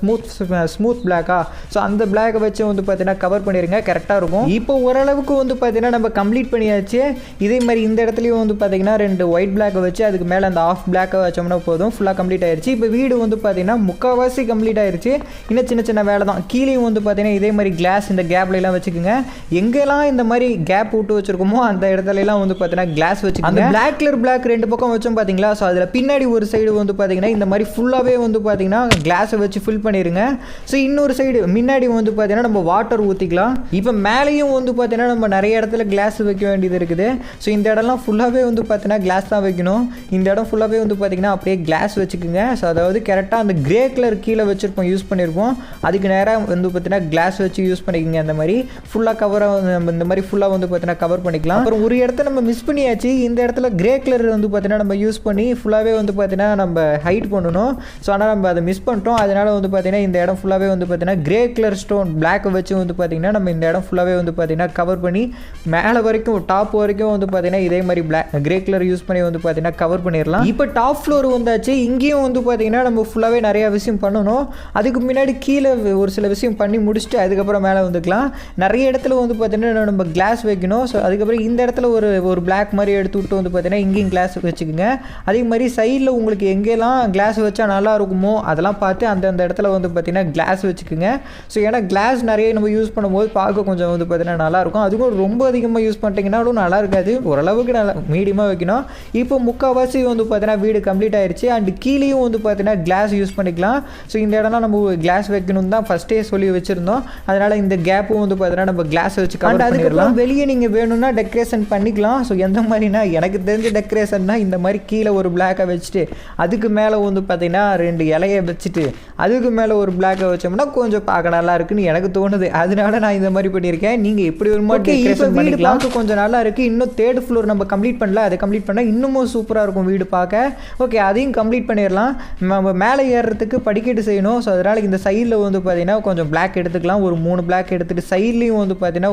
ஸ்மூத் பிளாக்கா, ஸோ அந்த பிளாக்கை வச்சு வந்து பார்த்தீங்கன்னா கவர் பண்ணிடுங்க. கரெக்டாக இருக்கும். இப்போ ஓரளவுக்கு வந்து பார்த்தீங்கன்னா நம்ம கம்ப்ளீட் பண்ணியாச்சு. இதே மாதிரி இந்த இடத்துலையும் வந்து பார்த்தீங்கன்னா 2 ஒயிட் பிளாக்கை வச்சு அதுக்கு மேலே அந்த ஆஃப் பிளாக்கை வச்சோம்னா போதும், ஃபுல்லாக கம்ப்ளீட் ஆயிடுச்சு. இப்போ வீடு வந்து பார்த்தீங்கன்னா முக்கால்வாசி கம்ப்ளீட் ஆயிடுச்சு. இன்னும் சின்ன சின்ன வேலை தான். கீழேயும் வந்து பார்த்தீங்கன்னா இதே மாதிரி கிளாஸ் இந்த கேப்லாம் வச்சுக்கோங்க. எங்கெல்லாம் இந்த மாதிரி கேப் விட்டு வச்சிருக்கோமோ அந்த இடத்துலலாம் வந்து பார்த்தீங்கன்னா கிளாஸ் வச்சுக்கோங்க. அந்த பிளாக் கலர் பிளாக் 2 பக்கம் வச்சோம் பார்த்தீங்களா, ஸோ அதில் பின்னாடி ஒரு சைடு வந்து பார்த்தீங்கன்னா இந்த மாதிரி ஃபுல்லாகவே வந்து பார்த்தீங்கன்னா கிளாஸை வச்சு ஃபில் பண்ணிடுங்க. ஸோ இன்னொரு சைடு முன்னாடி வந்து பார்த்தீங்கன்னா நம்ம வாட்டர் ஊற்றிக்கலாம். இப்போ மேலேயும் வந்து பார்த்தீங்கன்னா நம்ம நிறைய இடத்துல கிளாஸ் வைக்க வேண்டியது இருக்குது. ஸோ இந்த இடம்லாம் ஃபுல்லாகவே வந்து பார்த்தீங்கன்னா கிளாஸ் தான் வைக்கணும். இந்த இடம் ஃபுல்லாகவே வந்து பார்த்தீங்கன்னா அப்படியே கிளாஸ் வச்சுக்கோங்க. ஸோ அதாவது கரெக்டாக அந்த கிரே கலர் கீழே வச்சுருப்போம், யூஸ் பண்ணியிருப்போம், அதுக்கு நேராக வந்து பார்த்தீங்கன்னா கிளாஸ் வச்சு யூஸ் பண்ணிக்கோங்க. அந்த மாதிரி ஃபுல்லாக கவராக நம்ம இந்த மாதிரி ஃபுல்லாக வந்து பார்த்தீங்கன்னா கவர் பண்ணிக்கலாம். அப்புறம் ஒரு இடத்த நம்ம மிஸ் பண்ணியாச்சு. இந்த இடத்துல கிரே கலர் வந்து பார்த்தீங்கன்னா நம்ம யூஸ் பண்ணி ஃபுல்லாகவே வந்து பார்த்தீங்கன்னா நம்ம ஹைட் பண்ணணும். ஸோ ஆனால் நம்ம அதை மிஸ் பண்ணிட்டோம். அதனால் வந்து பார்த்தீங்கன்னா இந்த இடம் ஃபுல்லாகவே வந்து பார்த்தீங்கன்னா கிரே கலர் ஸ்டோன் பிளாக் வச்சு வந்து பார்த்தீங்கன்னா நம்ம இந்த இடம் ஃபுல்லாகவே வந்து பார்த்தீங்கன்னா கவர் பண்ணி மேலே வரைக்கும் டாப் வரைக்கும் வந்து பார்த்தீங்கன்னா இதே மாதிரி கிரே கலர் யூஸ் பண்ணி வந்து பார்த்தீங்கன்னா கவர் பண்ணிடலாம். இப்போ டாப் ஃப்ளோர் வந்தாச்சு. இங்கேயும் வந்து பார்த்தீங்கன்னா நம்ம ஃபுல்லாகவே நிறையா விஷயம் பண்ணணும். அதுக்கு முன்னாடி கீழே ஒரு சில விஷயம் பண்ணி முடிச்சுட்டு அதுக்கப்புறம் மேலே வந்துக்கலாம். நிறைய இடத்துல வந்து பார்த்தீங்கன்னா நம்ம கிளாஸ் வைக்கணும். ஸோ அதுக்கப்புறம் இந்த இடத்துல ஒரு பிளாக் மாதிரி எடுத்து விட்டு வந்து பார்த்தீங்கன்னா இங்கேயும் கிளாஸ் வச்சுக்கோங்க. அதே மாதிரி சைடில் உங்களுக்கு எங்கெல்லாம் கிளாஸ் வச்சா நல்லா இருக்குமோ அதெல்லாம் பார்த்து அந்தந்த இடத்துல வந்து பார்த்தீங்கன்னா கிளாஸ் வச்சுக்கோங்க. ஸோ ஏன்னா கிளாஸ் நிறைய நம்ம யூஸ் பண்ணும்போது பார்க்க கொஞ்சம் வந்து பார்த்தீங்கன்னா நல்லாயிருக்கும். அதுக்கும் ரொம்ப அதிகமாக யூஸ் பண்ணிட்டீங்கன்னாலும் நல்லா இருக்காது. ஓரளவுக்கு நல்லா மீடியமாக வைக்கணும். இப்போ முக்கால்வாசி வந்து பார்த்தீங்கன்னா வீடு கம்ப்ளீட் ஆயிடுச்சு. அண்ட் கீழேயும் வந்து பார்த்தீங்கன்னா கிளாஸ் யூஸ் பண்ணிக்கலாம். ஸோ இந்த இடம்லாம் நம்ம கிளாஸ் வைக்கணும் தான் ஃபஸ்ட்டே சொல்லி வச்சுருந்தோம். அதனால் இந்த கேப்பும் வந்து பார்த்தீங்கன்னா நம்ம கிளாஸ் வச்சு கவர் பண்ணிடலாம். வெளியே நீங்கள் வேணும்னா டெக்கரேஷன் பண்ணிக்கலாம். ஸோ எந்த மாதிரினா எனக்கு தெரிஞ்ச டெக்கரேஷன்னா இந்த மாதிரி கீழே ஒரு பிளாக்கை வச்சுட்டு அதுக்கு மேலே வந்து பார்த்தீங்கன்னா 2 இலையை வச்சுட்டு அதுக்கு மேலே ஒரு பிளாக்கை வச்சோம்னா கொஞ்சம் பார்க்க நல்லா இருக்குன்னு எனக்கு தோணுது. அதனால நான் இந்த மாதிரி பண்ணியிருக்கேன். நீங்கள் எப்படி ஒரு மாதிரி டெக்கரேஷன் பண்ணிக்கலாம். கொஞ்சம் நல்லா இருக்குது. இன்னும் 3rd ஃப்ளோர் நம்ம கம்ப்ளீட் பண்ணல. அதை கம்ப்ளீட் பண்ணால் இன்னமும் சூப்பராக இருக்கும் வீடு பார்க்க. ஓகே, அதையும் கம்ப்ளீட் பண்ணிடலாம். நம்ம மேலே ஏறுறதுக்கு படிக்கட்டு செய்யணும். ஸோ அதனால் இந்த சைடில் வந்து பார்த்தீங்கன்னா கொஞ்சம் பிளாக் எடுத்துக்கலாம். ஒரு 3 பிளாக் எடுத்துகிட்டு சைட்லேயும் வந்து பார்த்தீங்கன்னா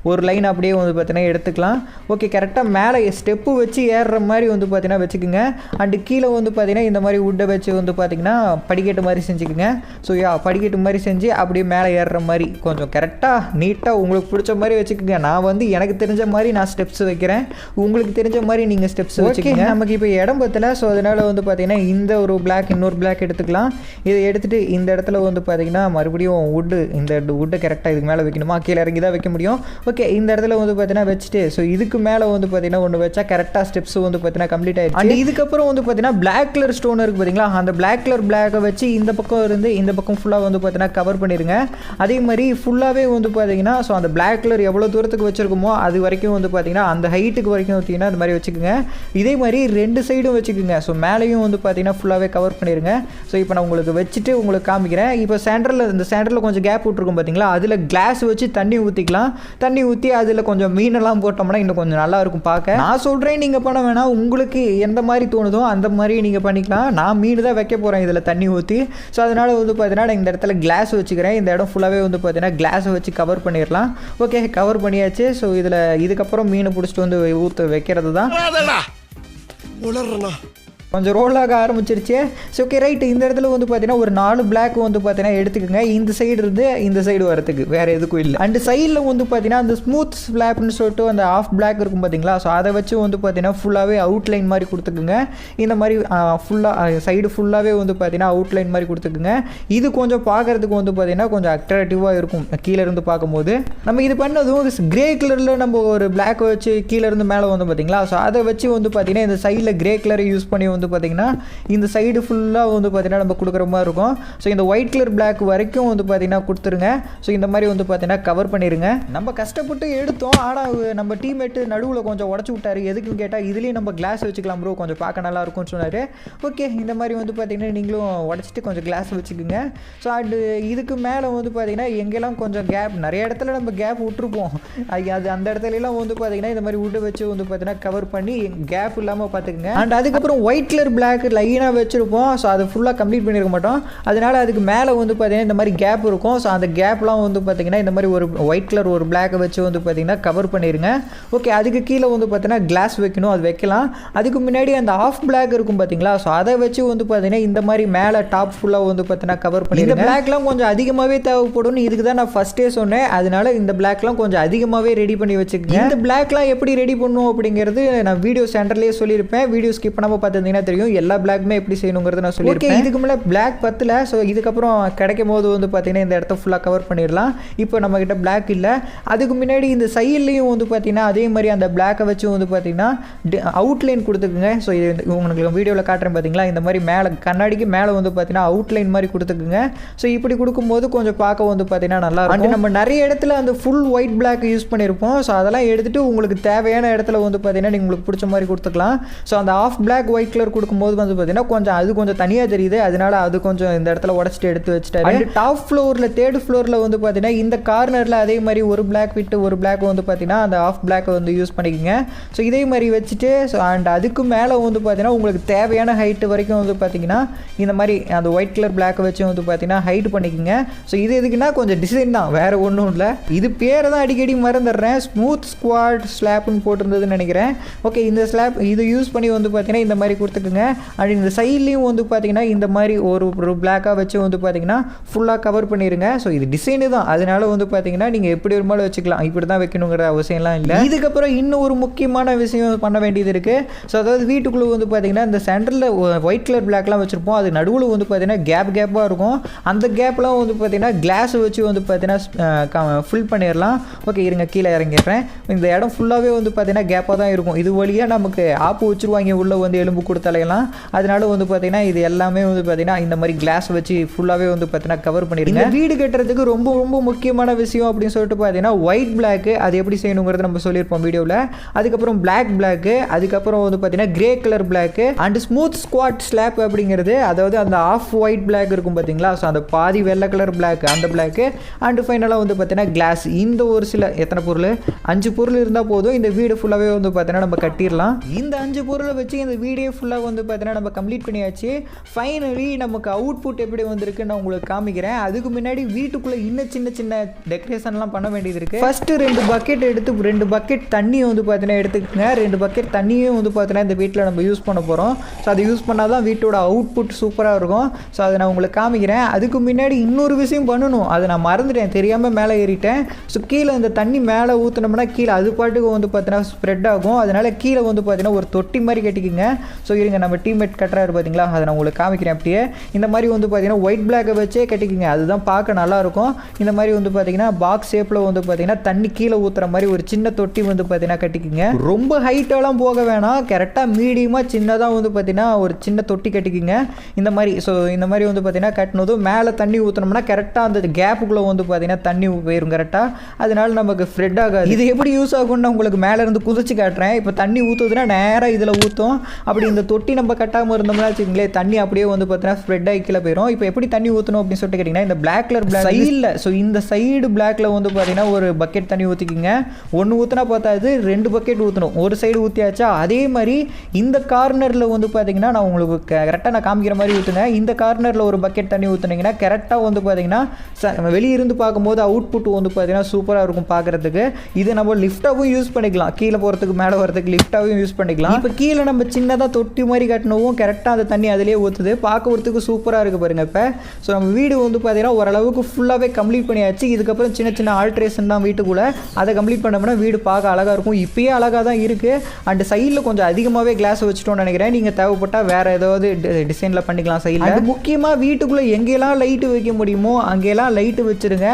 ஒரு லைன் அப்படியே வந்து பார்த்தீங்கன்னா எடுத்துக்கலாம். ஓகே, கரெக்டாக மேலே ஸ்டெப்பு வச்சு ஏறுற மாதிரி வந்து பார்த்தீங்கன்னா வச்சுக்கோங்க. அண்டு கீழே வந்து பார்த்தீங்கன்னா இந்த மாதிரி உட்டை வச்சு வந்து பார்த்தீங்கன்னா படிக்கட்டு மாதிரி செஞ்சுக்கோங்க. ஸோ படிக்கட்டு மாதிரி செஞ்சு அப்படியே மேலே ஏறுற மாதிரி கொஞ்சம் கரெக்டாக நீட்டாக உங்களுக்கு பிடிச்ச மாதிரி வச்சுக்கோங்க. நான் வந்து எனக்கு தெரிஞ்ச மாதிரி நான் ஸ்டெப்ஸ் வைக்கிறேன். உங்களுக்கு தெரிஞ்ச மாதிரி நீங்கள் ஸ்டெப்ஸ் வச்சுக்கோங்க. நமக்கு இப்போ இடம் பத்தலை. ஸோ அதனால் வந்து பார்த்தீங்கன்னா இந்த ஒரு பிளாக் இன்னொரு பிளாக் எடுத்துக்கலாம். இதை எடுத்துகிட்டு இந்த இடத்துல வந்து பார்த்தீங்கன்னா மறுபடியும் இந்த உட்டை கரெக்டாக இதுக்கு மேலே வைக்கணுமா, கீழே இறங்கி தான் வைக்க முடியும். ஓகே, இந்த இடத்துல வந்து பார்த்தீங்கன்னா வச்சுட்டு ஸோ இதுக்கு மேலே வந்து பார்த்தீங்கன்னா ஒன்று வச்சா கரெக்டாக ஸ்டெப்ஸ் வந்து பார்த்தீங்கன்னா கம்ப்ளீட் ஆயிடுச்சு. அண்ட் இதுக்கப்புறம் வந்து பார்த்தீங்கன்னா பிளாக் கலர் ஸ்டோன் இருக்குது பார்த்தீங்களா, அந்த பிளாக் கலர் பிளாக்கை வச்சு இந்த பக்கம் இருந்து இந்த பக்கம் ஃபுல்லாக வந்து பார்த்தீங்கன்னா கவர் பண்ணிடுங்க. அதே மாதிரி ஃபுல்லாகவே வந்து பார்த்தீங்கன்னா ஸோ அந்த பிளாக் கலர் எவ்வளோ தூரத்துக்கு வச்சுருக்கோமோ அது வரைக்கும் வந்து பார்த்தீங்கன்னா அந்த ஹைட்டுக்கு வரைக்கும் பார்த்தீங்கன்னா அந்த மாதிரி வச்சுக்கோங்க. இதே மாதிரி 2 சைடும் வச்சுக்கோங்க. ஸோ மேலேயும் வந்து பார்த்தீங்கன்னா ஃபுல்லாகவே கவர் பண்ணிடுங்க. ஸோ இப்போ நான் உங்களுக்கு வச்சுட்டு உங்களுக்கு காமிக்கிறேன். இப்போ இந்த சென்டரில் கொஞ்சம் கேப் விட்ருக்கும் பார்த்தீங்களா, அதில் கிளாஸ் வச்சு தண்ணி ஊற்றிக்கலாம். தண்ணி ஊற்றி அதில் கொஞ்சம் மீனெல்லாம் போட்டோம்னா இன்னும் கொஞ்சம் நல்லா இருக்கும் பார்க்க. நான் சொல்கிறேன் நீங்கள் பண்ண வேணாம், உங்களுக்கு எந்த மாதிரி தோணுதோ அந்த மாதிரி நீங்கள் பண்ணிக்கலாம். நான் மீன் தான் வைக்க போகிறேன் இதில் தண்ணி ஊற்றி. ஸோ அதனால் வந்து பார்த்தீங்கன்னா இந்த இடத்துல கிளாஸ் வச்சுக்கிறேன். இந்த இடம் ஃபுல்லாகவே வந்து பார்த்தீங்கன்னா கிளாஸை வச்சு கவர் பண்ணிடலாம். ஓகே, கவர் பண்ணியாச்சு. ஸோ இதில் இதுக்கப்புறம் மீனை பிடிச்சிட்டு வந்து வைக்கிறது தான். கொஞ்சம் ரோல் ஆக ஆரம்பிச்சிருச்சு. ஸோ ஓகே ரைட், இந்த இடத்துல வந்து பார்த்தீங்கன்னா ஒரு 4 பிளாக் வந்து பார்த்தீங்கன்னா எடுத்துக்கோங்க. இந்த சைடு இருந்து இந்த சைடு வரதுக்கு வேறு எதுக்கும் இல்லை. அண்ட் சைடில் வந்து பார்த்தீங்கன்னா அந்த ஸ்மூத் ஸ்லாப்னு சொல்லிட்டு அந்த ஆஃப் பிளாக் இருக்கும் பார்த்தீங்களா, ஸோ அதை வச்சு வந்து பார்த்தீங்கன்னா ஃபுல்லாகவே அவுட்லைன் மாதிரி கொடுத்துக்குங்க. இந்த மாதிரி ஃபுல்லாக சைடு ஃபுல்லாகவே வந்து பார்த்தீங்கன்னா அவுட்லைன் மாதிரி கொடுத்துக்குங்க. இது கொஞ்சம் பார்க்குறதுக்கு வந்து பார்த்தீங்கன்னா கொஞ்சம் அட்ராக்டிவாக இருக்கும் கீழே இருந்து பார்க்கும்போது. நம்ம இது பண்ணதும் கிரே கலரில் நம்ம ஒரு பிளாக் வச்சு கீழே இருந்து மேலே வந்து பார்த்தீங்களா, ஸோ அதை வச்சு வந்து பார்த்தீங்கன்னா இந்த சைடில் கிரே கலரை யூஸ் பண்ணி வந்து பார்த்தீங்கன்னா இந்த சைடு ஃபுல்லாக வந்து பார்த்தீங்கன்னா நம்ம கொடுக்குற மாதிரி இருக்கும். ஸோ இந்த ஒயிட் கலர் பிளாக் வரைக்கும் வந்து பார்த்தீங்கன்னா கொடுத்துருங்க. ஸோ இந்த மாதிரி வந்து பார்த்தீங்கன்னா கவர் பண்ணிடுங்க. நம்ம கஷ்டப்பட்டு எடுத்தோம், ஆனால் நம்ம டீம்மேட்டு நடுவில் கொஞ்சம் உடச்சி விட்டார். எதுக்குன்னு கேட்டால் இதுலேயும் நம்ம கிளாஸ் வச்சுக்கலாம் ப்ரோ, கொஞ்சம் பார்க்க நல்லா இருக்கும்னு சொன்னார். ஓகே, இந்த மாதிரி வந்து பார்த்தீங்கன்னா நீங்களும் உடச்சிட்டு கொஞ்சம் கிளாஸ் வச்சுக்கோங்க. ஸோ அண்டு இதுக்கு மேலே வந்து பார்த்தீங்கன்னா எங்கெல்லாம் கொஞ்சம் கேப், நிறைய இடத்துல நம்ம கேப் விட்டுருப்போம், அது அந்த இடத்துலலாம் வந்து பார்த்தீங்கன்னா இந்த மாதிரி விட்டு வச்சு வந்து பார்த்தீங்கன்னா கவர் பண்ணி கேப் இல்லாமல் பார்த்துக்குங்க. அண்ட் அதுக்கப்புறம் ஒயிட் கலர் பிளாக் லைனாக வச்சுருப்போம். ஸோ அதை ஃபுல்லாக கம்ப்ளீட் பண்ணியிருக்க மாட்டோம். அதனால் அதுக்கு மேலே வந்து பார்த்தீங்கன்னா இந்த மாதிரி கேப் இருக்கும். ஸோ அந்த கேப்லாம் வந்து பார்த்தீங்கன்னா இந்த மாதிரி ஒரு ஒயிட் கலர் ஒரு பிளாக்கை வச்சு வந்து பார்த்தீங்கன்னா கவர் பண்ணிடுங்க. ஓகே, அதுக்கு கீழே வந்து பார்த்தீங்கன்னா கிளாஸ் வைக்கணும், அது வைக்கலாம். அதுக்கு முன்னாடி அந்த ஆஃப் பிளாக் இருக்கும் பார்த்தீங்களா, ஸோ அதை வச்சு வந்து பார்த்தீங்கன்னா இந்த மாதிரி மேலே டாப் ஃபுல்லாக வந்து பார்த்தீங்கன்னா கவர் பண்ணி. இந்த பிளாக்லாம் கொஞ்சம் அதிகமாகவே தேவைப்படும், இதுக்கு தான் நான் ஃபஸ்ட்டே சொன்னேன். அதனால இந்த பிளாக்லாம் கொஞ்சம் அதிகமாகவே ரெடி பண்ணி வச்சுக்கோங்க. இந்த பிளாக்லாம் எப்படி ரெடி பண்ணும் அப்படிங்கிறது நான் வீடியோ சென்டர்லேயே சொல்லியிருப்பேன். வீடியோ ஸ்கிப் பண்ணாமல் பார்த்துருந்தீங்கன்னா தெரியும் எல்லா பிளாக்குமே எப்படி செய்யணுங்கிறது நான் சொல்லியிருக்கேன். இதுக்கு மேலே பிளாக் பத்தல, ஸோ இதுக்கப்புறம் கிடைக்கும் போது வந்து பார்த்தீங்கன்னா இந்த இடத்த ஃபுல்லாக கவர் பண்ணிடலாம். இப்போ நம்மக்கிட்ட பிளாக் இல்லை. அதுக்கு முன்னாடி இந்த சைட்லேயும் வந்து பார்த்தீங்கன்னா அதே மாதிரி அந்த பிளாக்கை வச்சு வந்து பார்த்தீங்கன்னா அவுட்லைன் கொடுத்துக்குங்க. ஸோ இது உங்களுக்கு வீடியோவில் காட்டுறேன் பார்த்தீங்களா, இந்த மாதிரி மேலே கண்ணாடிக்கு மேலே வந்து பார்த்தீங்கன்னா அவுட்லைன் மாதிரி கொடுத்துக்குங்க. ஸோ இப்படி கொடுக்கும்போது கொஞ்சம் பார்க்க வந்து பார்த்தீங்கன்னா நல்லா இருக்கும். நம்ம நிறைய இடத்துல அந்த ஃபுல் ஒயிட் பிளாக் யூஸ் பண்ணியிருப்போம். ஸோ அதெல்லாம் எடுத்துகிட்டு உங்களுக்கு தேவையான இடத்துல வந்து பார்த்தீங்கன்னா நீங்கள் உங்களுக்கு பிடிச்ச மாதிரி கொடுத்துக்கலாம். ஸோ அந்த ஆஃப் பிளாக் ஒயிட் கலர் கொடுக்கும்போது வந்து பார்த்தீங்கன்னா கொஞ்சம் தனியாக தெரியுது. அதனால அது கொஞ்சம் இந்த இடத்துல உடச்சிட்டு எடுத்து வச்சுட்டாரு. அண்ட் டாப் ஃப்ளோரில் 3rd ஃப்ளோரில் வந்து பார்த்தீங்கன்னா இந்த கார்னரில் அதே மாதிரி ஒரு பிளாக் விட்டு ஒரு பிளாக் வந்து பார்த்தீங்கன்னா அந்த ஆஃப் பிளாக்கை வந்து யூஸ் பண்ணிக்கோங்க. ஸோ இதே மாதிரி வச்சுட்டு ஸோ அண்ட் அதுக்கு மேலே வந்து பார்த்தீங்கன்னா உங்களுக்கு தேவையான ஹைட்டு வரைக்கும் வந்து பார்த்தீங்கன்னா இந்த மாதிரி அந்த ஒயிட் கலர் பிளாக்கை வச்சு வந்து பார்த்தீங்கன்னா ஹைட் பண்ணிக்கோங்க. ஸோ இது எதுக்குன்னா கொஞ்சம் டிசைன் தான், வேறு ஒன்றும் இல்லை. இது பேரை தான் அடிக்கடி மறந்துடுறேன், ஸ்மூத் ஸ்குவாட் ஸ்லாப்னு போட்டிருந்ததுன்னு நினைக்கிறேன். ஓகே, இந்த ஸ்லாப் இது யூஸ் பண்ணி வந்து பார்த்தீங்கன்னா இந்த மாதிரி கொடுத்துக்குங்க. அண்ட் இந்த சைட்லேயும் வந்து பார்த்தீங்கன்னா இந்த மாதிரி ஒரு பிளாக்காக வச்சு வந்து பார்த்தீங்கன்னா ஃபுல்லாக கவர் பண்ணிடுங்க. ஸோ இது டிசைனு தான், அதனால வந்து பார்த்தீங்கன்னா நீங்கள் எப்படி ஒரு மாதிரி வச்சுக்கலாம், இப்படி தான் வைக்கணுங்கிற அவசியம்லாம் இல்லை. இதுக்கப்புறம் இன்னும் ஒரு முக்கியமான விஷயம் பண்ண வேண்டியது இருக்குது. ஸோ அதாவது வீட்டுக்குள்ளே வந்து பார்த்தீங்கன்னா இந்த சென்டரில் ஒயிட் கலர் பிளாக்லாம் வச்சுருப்போம், அது நடுவில் வந்து பார்த்தீங்கன்னா கேப்பாக இருக்கும். அந்த கேப்லாம் வந்து பார்த்தீங்கன்னா கிளாஸ் வச்சு வந்து பார்த்தீங்கன்னா ஃபில் பண்ணிடலாம். ஓகே, இருங்க கீழே இறங்கிடுறேன். இந்த இடம் ஃபுல்லாகவே வந்து பார்த்தீங்கன்னா கேப்பாக தான் இருக்கும். இது வழியாக நமக்கு ஆப்பு வச்சுருவாங்க உள்ளே வந்து எலும்பு கொடுத்தாலையெல்லாம். அதனால வந்து பார்த்தீங்கன்னா இது எல்லாமே வந்து பார்த்தீங்கன்னா இந்த மாதிரி கிளாஸ் வச்சு ஃபுல்லாகவே வந்து பார்த்தீங்கன்னா கவர் பண்ணிடுங்க. வீடு கட்டுறதுக்கு ரொம்ப ரொம்ப முக்கியமான விஷயம் அப்படின்னு சொல்லிட்டு பார்த்தீங்கன்னா ஒயிட் பிளாக்கு, அது எப்படி செய்யணுங்கிறத நம்ம சொல்லியிருப்போம் வீடியோவில். அதுக்கப்புறம் பிளாக்கு, அதுக்கப்புறம் வந்து பார்த்தீங்கன்னா grey colour block and smooth squad slab அப்படிங்கிறது, அதாவது அந்த ஆஃப் ஒயிட் பிளாக் இருக்கும் பார்த்தீங்களா, ஸோ அந்த பாதி வெள்ளை கலர் பிளாக் அந்த பிளாக்கு அண்ட் ஃபைனலாக வந்து பார்த்தீங்கன்னா கிளாஸ். இந்த ஒரு சில எத்தனை பொருள், 5 பொருள் இருந்தால் போதும் இந்த வீடு ஃபுல்லாகவே வந்து பார்த்தீங்கன்னா நம்ம கட்டிடலாம். இந்த 5 பொருளை வச்சு இந்த வீடியோ ஃபுல்லாக வந்து பார்த்தீங்கன்னா நம்ம கம்ப்ளீட் பண்ணியாச்சு. ஃபைனலி நமக்கு அவுட்புட் எப்படி வந்திருக்குன்னு நான் உங்களுக்கு காமிக்கிறேன். அதுக்கு முன்னாடி வீட்டுக்குள்ளே இன்னும் சின்ன சின்ன டெக்கரேஷன்லாம் பண்ண வேண்டியது இருக்குது. ஃபஸ்ட்டு 2 பக்கெட் எடுத்து 2 பக்கெட் தண்ணி வந்து பார்த்தீங்கன்னா எடுத்துக்கோங்க. 2 பக்கெட் தண்ணியும் வந்து பார்த்தீங்கன்னா இந்த வீட்டில் நம்ம யூஸ் பண்ண போகிறோம். ஸோ அதை யூஸ் பண்ணால் தான் வீட்டோட அவுட்புட் சூப்பராக இருக்கும். ஸோ அதை நான் உங்களுக்கு காமிக்கிறேன். அதுக்கு முன்னாடி இன்னொரு விஷயம் பண்ணணும், அதை நான் மறந்துட்டேன், தெரியாமல் மேலே ஏறிட்டேன். ஸோ கீழே இந்த தண்ணி மேலே ஊற்றினோம்னா கீழே அது பாட்டுக்கு வந்து பார்த்தீங்கன்னா ஸ்ப்ரெட் ஆகும். அதனால் கீழே வந்து பார்த்தீங்கன்னா ஒரு தொட்டி மாதிரி கட்டிக்குங்க. ஸோ இருங்க நம்ம டீம்மேட் கட்டுறாரு பார்த்தீங்களா, அதை நான் உங்களுக்கு காமிக்கிறேன். அப்படியே இந்த மாதிரி வந்து பார்த்தீங்கன்னா ஒயிட் பிளாக்கை வச்சே கட்டிக்குங்க, அதுதான் பார்க்க நல்லாயிருக்கும். இந்த மாதிரி வந்து பார்த்தீங்கன்னா பாக்ஸ் ஷேப்பில் வந்து பார்த்தீங்கன்னா தண்ணி கீழே ஊற்றுற மாதிரி ஒரு சின்ன தொட்டி வந்து பார்த்தீங்கன்னா கட்டிக்குங்க. ரொம்ப ஹைட்டெல்லாம் போக வேணாம், கரெக்டாக மீடியமாக சின்னதாக வந்து பார்த்தீங்கன்னா ஒரு சின்ன தொட்டி கட்டிக்குங்க இந்த மாதிரி. ஸோ இந்த மாதிரி வந்து பார்த்தீங்கன்னா கட்டினதும் மேலே தண்ணி ஊற்றினோம்னா கரெக்டாக அந்த கேப்புக்குள்ளே வந்து பார்த்தீங்கன்னா தண்ணி போயிடும் கரெக்டாக. அதனால நமக்கு ஸ்ப்ரெட் ஆகாது. இது எப்படி யூஸ் ஆகும்னு உங்களுக்கு மேலே இருந்து குதிச்சு காட்டுறேன். இப்போ தண்ணி ஊற்றுதுன்னா நேராக இதில் ஊற்றும். அப்படி இந்த தொட்டி நம்ம கட்டாமல் இருந்தோம்னா வச்சுக்கோங்களேன், தண்ணி அப்படியே வந்து பார்த்தீங்கன்னா ஸ்ப்ரெட் ஆகி கீழே போயிடும். இப்போ எப்படி தண்ணி ஊற்றணும் அப்படின்னு சொல்லிட்டு கேட்டிங்கன்னா இந்த பிளாக் கலர் சைடில், ஸோ இந்த சைடு பிளாக்ல வந்து பார்த்தீங்கன்னா ஒரு பக்கெட் தண்ணி ஊற்றிக்கிங்க. 1 ஊற்றினா பார்த்தாது 2 பக்கெட் ஊற்றணும். ஒரு சைடு ஊற்றியாச்சா, அதே மாதிரி இந்த கார்னரில் வந்து பார்த்தீங்கன்னா நான் உங்களுக்கு கரெக்டாக நான் காமிக்கிற மாதிரி ஊற்றுங்க. இந்த கார்னரில் ஒரு பக்கெட் தண்ணி ஊற்றுனீங்கன்னா கரெக்டாக வந்து பார்த்தீங்கன்னா வெளியிருந்து பார்க்கும்போது அவுட்புட் வந்து பார்த்தீங்கன்னா சூப்பராக இருக்கும் பார்க்குறதுக்கு. இது நம்ம லிஃப்டாகவும் யூஸ் பண்ணிக்கலாம், கீழே போகிறதுக்கு மேலே வரதுக்கு லிஃப்டாகவும் யூஸ் பண்ணிக்கலாம். இப்போ கீழே நம்ம சின்னதாக தொட்டி தொட்டி மாதிரி கட்டினவும் கரெக்டாக அந்த தண்ணி அதிலே ஊற்றுது, பார்க்கறதுக்கு சூப்பராக இருக்குது பாருங்கள். இப்போ ஸோ நம்ம வீடு வந்து பார்த்தீங்கன்னா ஓரளவுக்கு ஃபுல்லாகவே கம்ப்ளீட் பண்ணியாச்சு. இதுக்கப்புறம் சின்ன சின்ன ஆல்ட்ரேஷன் தான் வீட்டுக்குள்ளே, அதை கம்ப்ளீட் பண்ணோம்னா வீடு பார்க்க அழகாக இருக்கும். இப்போயே அழகாக தான் இருக்குது. அண்ட் சைடில் கொஞ்சம் அதிகமாகவே கிளாஸ் வச்சுட்டோம்னு நினைக்கிறேன். நீங்கள் தேவைப்பட்டால் வேறு ஏதாவது டிசைனில் பண்ணிக்கலாம் சைடில். அது முக்கியமாக வீட்டுக்குள்ளே எங்கெல்லாம் லைட்டு வைக்க முடியுமோ அங்கெல்லாம் லைட்டு வச்சுருங்க.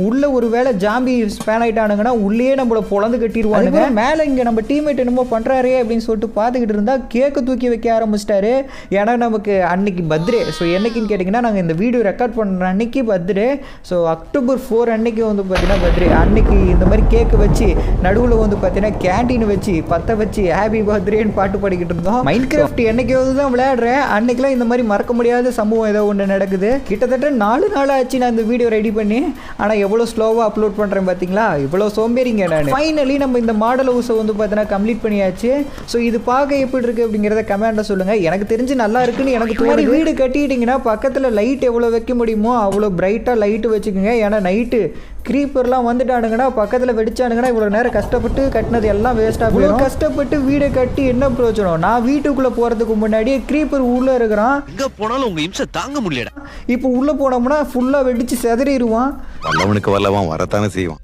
உள்ளே ஒரு வேளை ஜாம்பி ஸ்பேன் ஆகிட்டானுங்கன்னா உள்ளே நம்மளை பொழந்து கட்டிடுவானுங்க. மேலே இங்கே நம்ம டீம்மேட் என்னமோ பண்ணுறாரு அப்படின்னு சொல்லிட்டு பார்த்துக்கிட்டு இருந்தால் கேக்கு தூக்கி வைக்க ஆரம்பிச்சிட்டாரு. ஏன்னா நமக்கு அன்னைக்கு பர்த்டே. ஸோ என்னைக்குன்னு கேட்டிங்கன்னா நாங்கள் இந்த வீடியோ ரெக்கார்ட் பண்ணுற அன்னைக்கு பர்த்டே. ஸோ அக்டோபர் 4 அன்னைக்கு வந்து பார்த்தீங்கன்னா பர்த்டே. அன்னைக்கு இந்த மாதிரி கேக்கு வச்சு நடுவில் வந்து பார்த்தீங்கன்னா கேண்டீன் வச்சு பற்ற வச்சு ஹாப்பி பர்த்டேன்னு பாட்டு பாடிக்கிட்டு இருந்தோம். மைண்ட் கிராஃப்ட் என்னைக்காவது தான் விளையாடுறேன். அன்னைக்கெல்லாம் இந்த மாதிரி மறக்க முடியாத சம்பவம் ஏதோ ஒன்று நடக்குது. கிட்டத்தட்ட 4 நாள் ஆச்சு நான் இந்த வீடியோ ரெடி பண்ணி. ஆனால் எவ்வளோ ஸ்லோவாக அப்லோட் பண்ணுறேன் பார்த்தீங்களா, இவ்வளோ சோம்பேறிங்க நான். ஃபைனலி நம்ம இந்த மாடல் ஹவுஸை வந்து பார்த்தீங்கன்னா கம்ப்ளீட் பண்ணியாச்சு. ஸோ இது பார்க்க எப்படி இருக்குது அப்படிங்கிறத கமெண்ட்டில் சொல்லுங்கள். எனக்கு தெரிஞ்சு நல்லா இருக்குன்னு எனக்கு தோணுது. வீடு கட்டிட்டீங்கன்னா பக்கத்தில் லைட் எவ்வளோ வைக்க முடியுமோ அவ்வளோ பிரைட்டாக லைட்டு வச்சுக்கோங்க. ஏன்னா நைட்டு க்ரீப்பர்லாம் வந்துட்டானுங்கன்னா பக்கத்தில் வெடிச்சானுங்கன்னா இவ்வளோ நேரம் கஷ்டப்பட்டு கட்டினது எல்லாம் வேஸ்ட்டாக போயிடும். கஷ்டப்பட்டு வீடை கட்டி என்ன பிரயோஜனம்? நான் வீட்டுக்குள்ளே போகிறதுக்கு முன்னாடியே க்ரீப்பர் உள்ளே இருக்கிறான். எங்க போனாலும் உங்க இம்சை தாங்க முடியல. இப்போ உள்ளே போனோம்னா ஃபுல்லாக வெடிச்சு செதறிடுவான். வல்லவனுக்கு வல்லவன் வரத்தானே செய்வான்.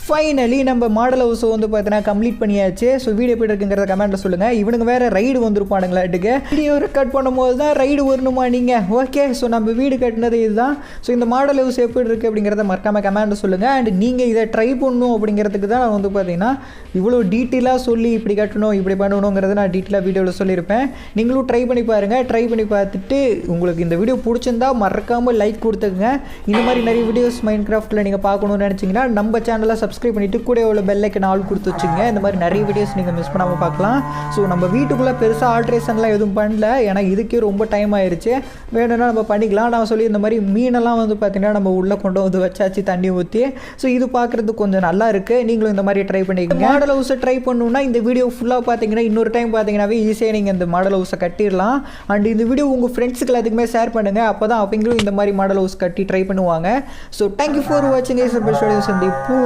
ஃபைனலி நம்ம மாடல் ஹவுஸை வந்து பார்த்தீங்கன்னா கம்ப்ளீட் பண்ணியாச்சு. ஸோ வீடியோ எப்படி இருக்குங்கிறத கமெண்ட்டில் சொல்லுங்கள். இவனுங்க வேறு ரைடு வந்துருப்பானுங்களாட்டுக்கு. வீடியோ ரெக்கார்ட் பண்ணும்போது தான் ரைடு வரணுமா நீங்கள்? ஓகே, ஸோ நம்ம வீடு கட்டினது இதுதான். ஸோ இந்த மாடல் ஹவுஸ் எப்படி இருக்குது அப்படிங்கிறத மறக்காமல் கமெண்ட்டில் சொல்லுங்கள். அண்ட் நீங்கள் இதை ட்ரை பண்ணணும் அப்படிங்கிறதுக்கு தான் நான் வந்து பார்த்தீங்கன்னா இவ்வளோ டீட்டெயிலாக சொல்லி இப்படி கட்டணும் இப்படி பண்ணணுங்கிறத நான் டீட்டெயிலாக வீடியோவில் சொல்லியிருப்பேன். நீங்களும் ட்ரை பண்ணி பாருங்கள். ட்ரை பண்ணி பார்த்துட்டு உங்களுக்கு இந்த வீடியோ பிடிச்சிருந்தா மறக்காமல் லைக் கொடுத்துக்குங்க. இந்த மாதிரி நிறைய வீடியோஸ் மைண்ட் கிராஃப்ட்டில் நீங்கள் பார்க்கணுன்னு நினச்சிங்கன்னா நம்ம சேனலை சப்ஸ்கிரைப் பண்ணிவிட்டு கூட உள்ள பெல் ஐக்கன் ஆல் கொடுத்து வச்சுங்க. இந்த மாதிரி நிறைய வீடியோஸ் நீங்கள் மிஸ் பண்ணாமல் பார்க்கலாம். ஸோ நம்ம வீட்டுக்குள்ளே பெருசாக ஆல்ட்ரேஷன்லாம் எதுவும் பண்ணல. ஏன்னா இதுக்கே ரொம்ப டைம் ஆயிடுச்சு. வேணும்னா நம்ம பண்ணிக்கலாம். நான் சொல்லி இந்த மாதிரி மீனெல்லாம் வந்து பார்த்தீங்கன்னா நம்ம உள்ளே கொண்டு வந்து வச்சாச்சு தண்ணி ஊற்றி. ஸோ இது பார்க்குறதுக்கு கொஞ்சம் நல்லா இருக்குது. நீங்களும் இந்த மாதிரி ட்ரை பண்ணிக்கோங்க. மாடல் ஹவுஸை ட்ரை பண்ணணுன்னா இந்த வீடியோ ஃபுல்லாக பார்த்தீங்கன்னா இன்னொரு டைம் பார்த்தீங்கன்னாவே ஈஸியாக நீங்கள் இந்த மாடல் ஹவுஸை கட்டிடலாம். அண்ட் இந்த வீடியோ உங்கள் ஃப்ரெண்ட்ஸுக்கு எல்லாத்துக்குமே ஷேர் பண்ணுங்கள். அப்போ தான் அவங்களும் இந்த மாதிரி மாடல் ஹவுஸ் கட்டி ட்ரை பண்ணுவாங்க. ஸோ தேங்க்யூ ஃபார் வாட்சிங். சந்திப்போம்.